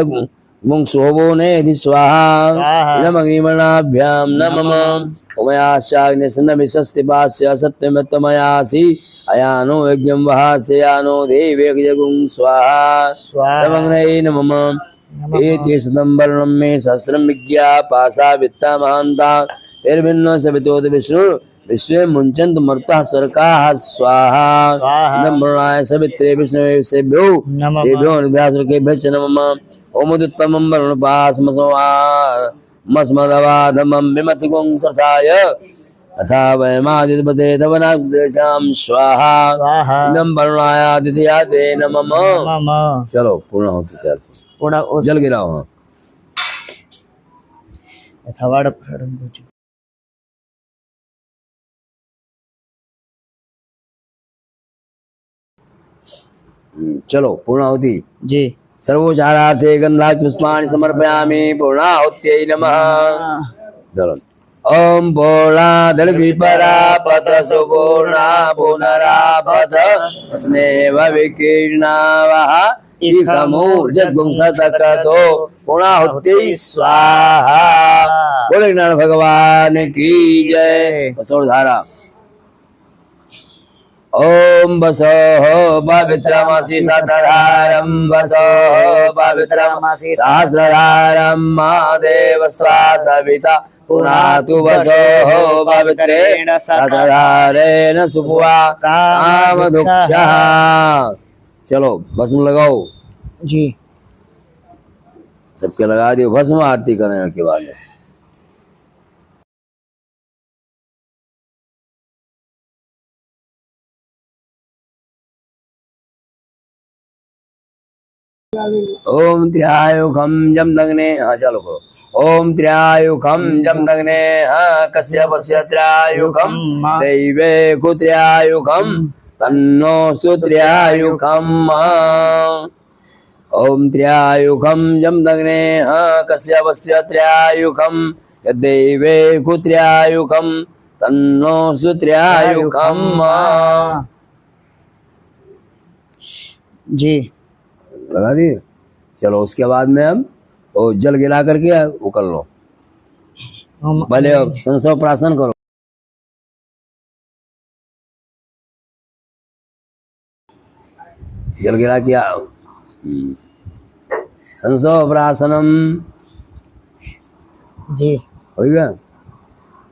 गुंसोभो नेधि स्वाहा इदं अग्निवर्णाभ्यां नमः। उमयाश्चाग्निस्न विशस्तिपास्य सत्यमत्तमयासि अयानो यज्ञं वहास्यानो देवेकजगुं स्वाहा इदमग्नये नमः। एते शतं वर्णं मे सहस्रं विज्ञा पासा वित्ता महान्ता तैर्भिन्नो सवितोद विष्णु विश्वे मुञ्चन्तु मर्तः स्वर्गाः स्वाहा इदं वर्णाय सवित्रे विष्णवे सेभ्यो देभ्यो अनुग्रहस्वर्गेभ्यः च नमः। ओमुदुत्तमं वर्णपास्मसोमस्मदवाधमं विमतिगुं सथाय तथा वयमादिपते तव नास्तेषां स्वाहा इदं वर्णायादित्या ते नमः। चलो पूर्ण हो चुका है। जल गिराओ। हाँ यथावाड़ चलो पूर्णाहुति। जी। सर्वोचारार्थे गन्धात् पुष्पाणि समर्पयामि पूर्णाहुत्यै नमः। चलो ओम पूर्णादल विपरापत सुपूर्णा पुनरापत स्नेह विकीर्णावः इकमूर्जगुंसतक्रतो पूर्णाहुत्यै स्वाहा। बोले नारायण भगवान की जय। धारा ओम वसोः पवित्रमसि सतधारं वसोः पवित्रमसि सहस्रधारं महादेवस्त्वा सविता पुनातु वसोः पवित्रेण सतधारेण सुपुवा कामदुःख्यः। चलो भस्म लगाओ जी। सबके लगा दियो भस्म। आरती करने के बाद ओम त्र्यायुखम जम दग्ने। हाँ चलो करो। ओम त्र्यायुखम जम दग्ने कश्यपस्य त्र्यायुखम दैवे कुत्र्यायुखम तन्नोऽस्तु त्र्यायुखम। ओम त्र्यायुखम जम दग्ने कश्यपस्य त्र्यायुखम दैवे कुत्र्यायुखम तन्नोऽस्तु त्र्यायुखम। जी लगा दिए। चलो उसके बाद में हम वो जल गिरा करके वो कर लो। पहले संसव प्राशन करो। जल गिरा किया संसव प्राशनम। जी हो गया।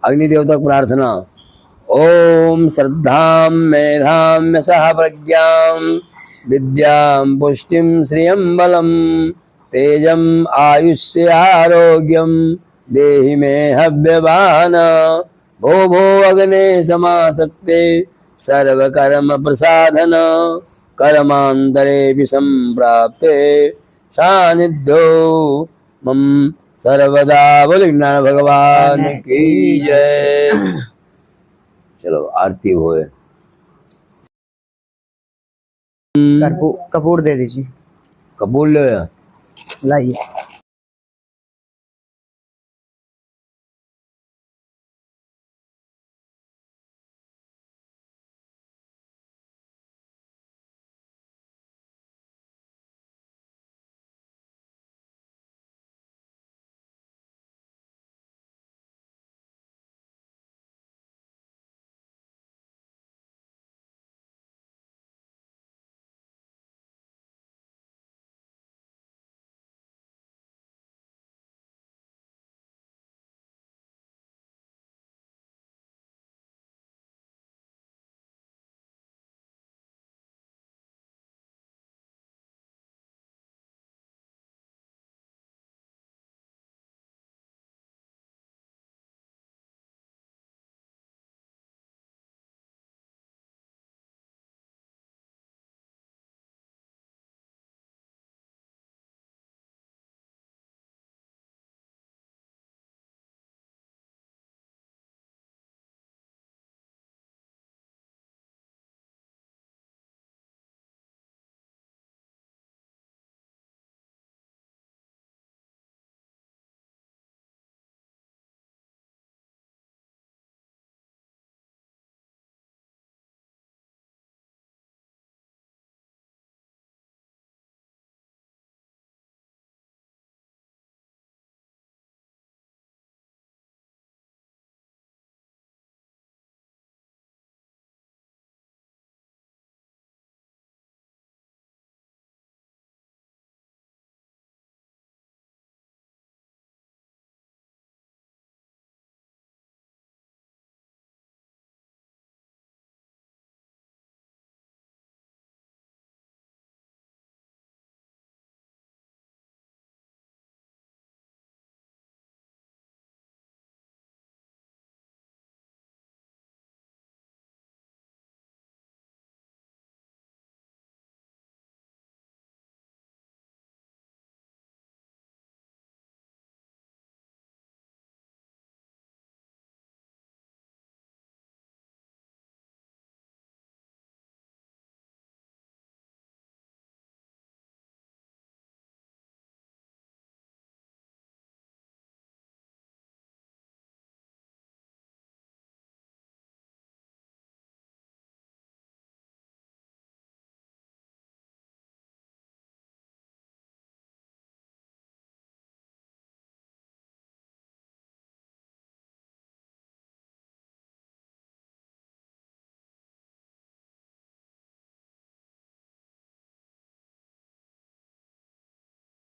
अग्निदेव तक प्रार्थना। ओम श्रद्धां मेधां सह प्रज्ञां विद्यां पुष्टिं श्रियं बलं तेजं आयुष्य आरोग्यं देहि मे हव्यवान। भो भो अग्ने समासक्ते सर्वकर्म प्रसाधन कर्मांतरे संप्राप्ते सानिध्यो मम सर्वदा। बोले नारायण भगवान की जय। चलो आरती होए। कपूर दे दीजिए। कपूर ले लाइए।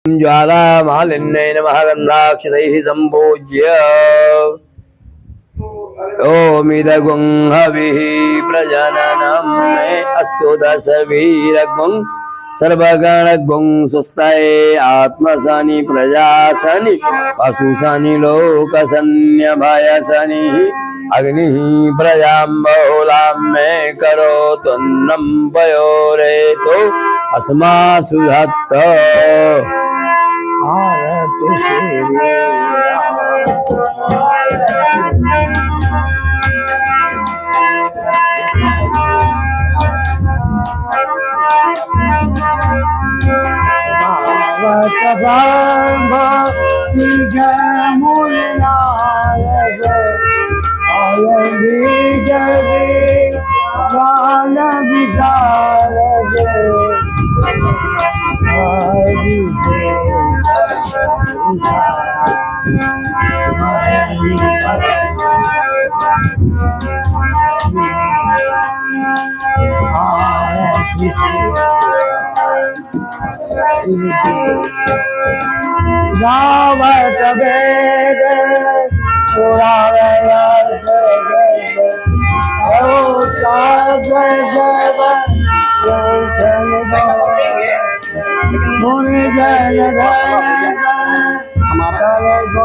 ज्वालामालिन्येन महागन्धाक्षतैः सम्पूज्य ओमिदगुं हविः प्रजननं मे अस्तु दशवीरगुं सर्वगणगुं स्वस्ताये आत्मसनि प्रजासनि पशुसनि लोकसन्यभयसनि अग्निः प्रजां बहुलां मे करोत्वन्नं पयोरेतो अस्मासु धत्त आरति श्री भावत ब्रह्म मूल नारद जगे ज्ञान विशारद हरि से आरती गावत वेद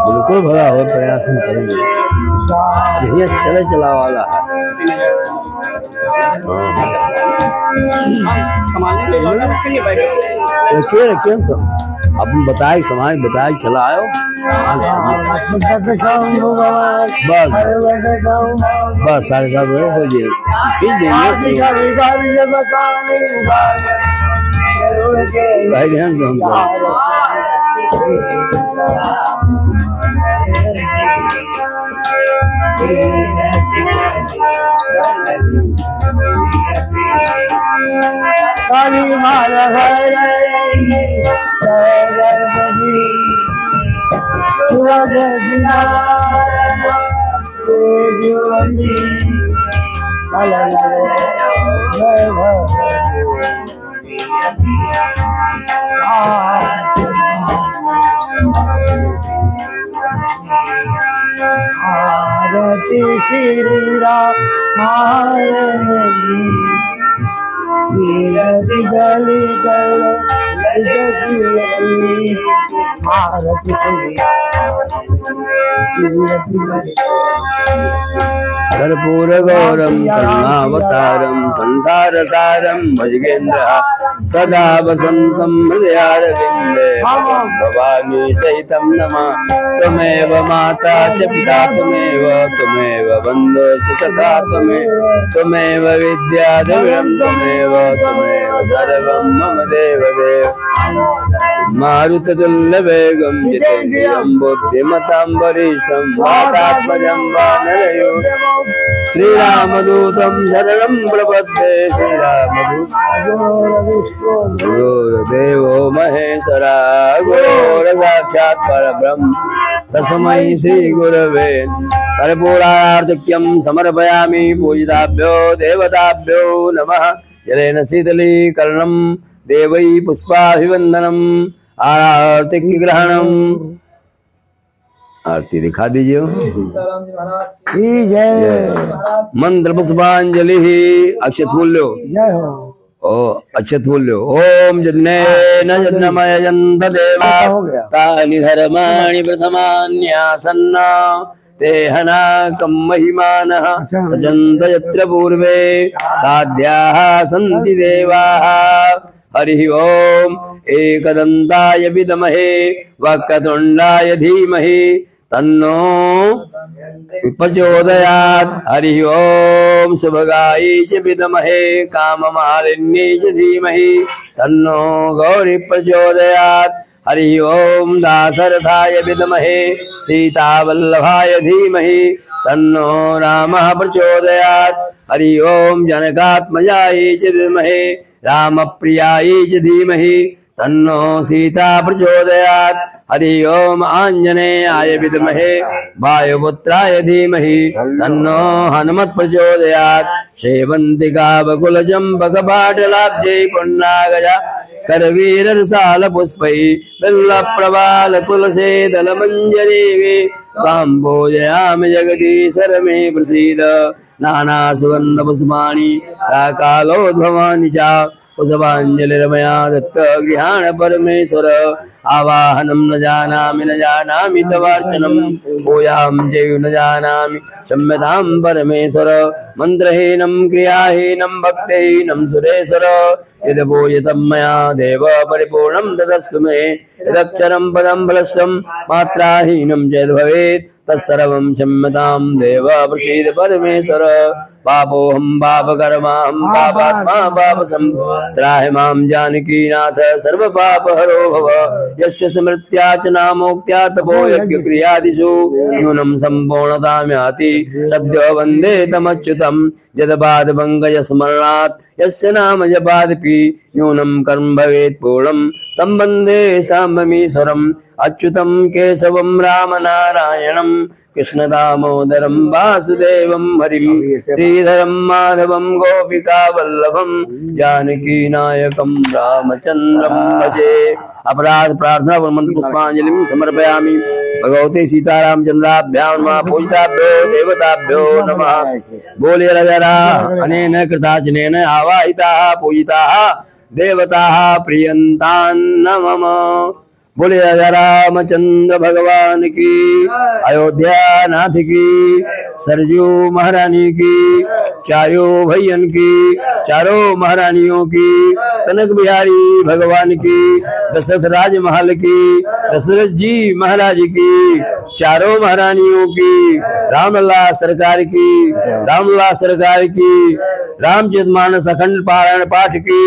बिल्कुल भला हो प्रयास हम करेंगे। यही चले चला वाला है। क्यों सब अपन बताए समाज बताए चला आयो बस साढ़े 7 बजे हो जाए काली माला आरती श्री राम गली आरती श्री कर्पूर गौरम करुणावतारम संसार सारम भजगेन्द्र सदा वसंतम हृदयारविंदे भवानी सहितं नमः त्वमेव माता च पिता त्वमेव बन्धो च सखा त्वमेव विद्या द्रविणं त्वमेव सर्वं मम देवदेव मारुततुल्यवेगं जितेन्द्रियं बुद्धिमतां वरिष्ठं वातात्मजं वानरयो श्रीरामदूतं शरणं प्रपद्ये गुरुर्देवो महेश्वरा गुरुर्साक्षात् परब्रह्म तस्मै श्रीगुरवे कर्पूरार्तिक्यं समर्पयामि पूजिताभ्यो देवताभ्यो नमः जलेन शीतलीकरणं देवै पुष्पाभिवंदनम आरती ग्रहणम आरती दिखा दीजिए मंत्र पुष्पांजलि अक्षत मूल्यो ओ अक्षत मूल्यो ओम जन्नेन जन्मय जन्त देवा तानि धर्माणि प्रथमान्यासन्ना तेहना कम महिमानः सजन्त यत्र पूर्वे साध्याः सन्ति देवाः हरि ओम एकदन्ताय विद्महे वक्रतुण्डाय धीमहि तन्नो प्रचोदयात् हरि ओम शुभगायै च विद्महे काममालिन्यै च धीमहि तन्नो गौरी प्रचोदयात् हरि ओम दाशरथाय विद्महे सीतावल्लभाय धीमहि तन्नो रामः प्रचोदयात् हरि ओम जनकात्मजाय च विद्महे रामप्रियाय च धीमहि तन्नो सीता प्रचोदयात् हरि ओम आंजनेयाय विद्महे वायुपुत्राय धीमहि तन्नो हनुमत् प्रचोदयात्। सेवन्तिका बकुलचम्पकपाटलाब्जै पुण्णागजा करवीररसाल पुष्पै बिल्लप्रवाल तुलसीदलमञ्जरी काम्बोजयामि जगदीशर मे प्रसीद। नाना सुगन्ध पुष्पाणि कालोद्भवानि च पुष्पाञ्जलिर्मया दत्त गृहाण परमेश्वर। आवाहनं न जानामि तवार्चनं पूजां चैव न जानामि क्षम्यतां परमेश्वर। मन्त्रहीनं क्रियाहीनं भक्तिहीनं सुरेश्वर। यद्पूजितं मया देव परिपूर्णं तदस्तु मे। यदक्षरं पदं फलस्वं मात्राहीनं चेद्भवेत् तत्सर्वं क्षम्यतां देव प्रसीद परमेश्वर। पापोऽहं पापकर्माहं पापात्मा पापसंभव मां जानकीनाथ सर्वपापहरो भव। यस्य स्मृत्या च नामोक्त्या तपो यज्ञक्रियादिषु न्यूनं सम्पूर्णतां याति सद्यो वन्दे तमच्युतं। यद्पादपङ्कजस्मरणात् यस्य नाम जपादपि न्यूनं कर्म भवेत् पूर्णं तं वन्दे साम्बमीश्वरम्। अच्युतं केशवं रामनारायणं कृष्ण दामोदरं वासुदेवं हरिं श्रीधरं माधवं गोपिकावल्लभं जानकीनायकं रामचन्द्रं भजे। अपराध प्रार्थना मंत्र पुष्पांजलिं समर्पयामि। भगवते सीतारामचंद्राभ्यां नमः। पूजिताभ्यो देवताभ्यो नमः। बोले रजरा अनेन कृतार्चनेन आवाहिताः पूजिताः देवताः प्रियन्तान् नमः। बोले राजा रामचंद्र भगवान की, अयोध्या नाथ की, सरजू महारानी की, चारों भैयन की, चारों महारानियों की, कनक बिहारी भगवान की, दशरथ राजमहल की, दशरथ जी महाराज की, चारों महारानियों की, रामलला सरकार की, रामलला सरकार की, रामचरितमानस अखंड पारायण पाठ की,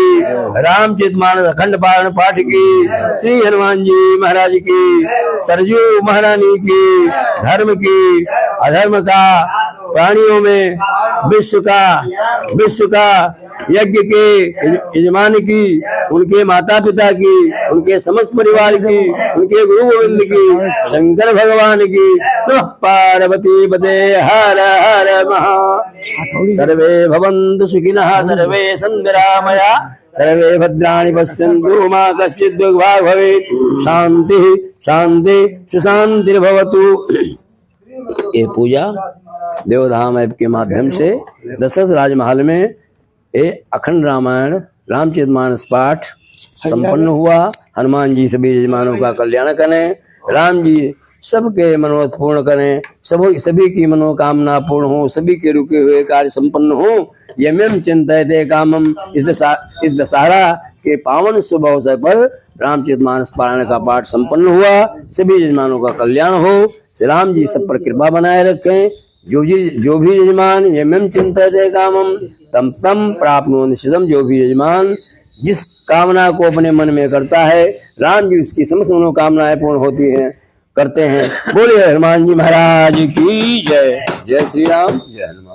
रामचरितमानस अखंड पारायण पाठ की, श्री हनुमान जी महाराज की, सरजू महारानी की, धर्म की, अधर्म का, प्राणियों में विश्व का यज्ञ के यजमान की, उनके माता पिता की, उनके समस्त परिवार की, उनके गुरु गोविंद की, शंकर भगवान की, नमः पार्वती पते हर हर महा। सर्वे भवन्तु सुखिनः सर्वे सन्तु निरामया सर्वे भद्राणि पश्यन्तु मा कश्चित् दुर्भाग् भवेत्। शांति शांति सुशांतिर्भवतु। ये पूजा देवधाम ऐप के माध्यम से दशरथ राजमहल में ये अखंड रामायण रामचरितमानस पाठ संपन्न हुआ। हनुमान जी सभी यजमानों का कल्याण करें, राम जी सबके मनोरथ पूर्ण करें, सभी की मनोकामना पूर्ण हो, सभी के रुके हुए कार्य संपन्न हो। यम्यम चिंतयते कामम। इस दशहरा के पावन शुभ अवसर पर रामचरितमानस पारायण का पाठ संपन्न हुआ। सभी यजमानों का कल्याण हो। श्री राम जी सब पर कृपा बनाए रखें। जो भी यजमान यम्यम चिंतयते कामम तम तम प्राप्नुवन्ति सिद्धम। जो भी यजमान जिस कामना को अपने मन में करता है, राम जी उसकी समस्त मनोकामनाएं पूर्ण होती हैं, करते हैं। बोलिए हनुमान जी महाराज की जय। जय श्री राम, जय हनुमान।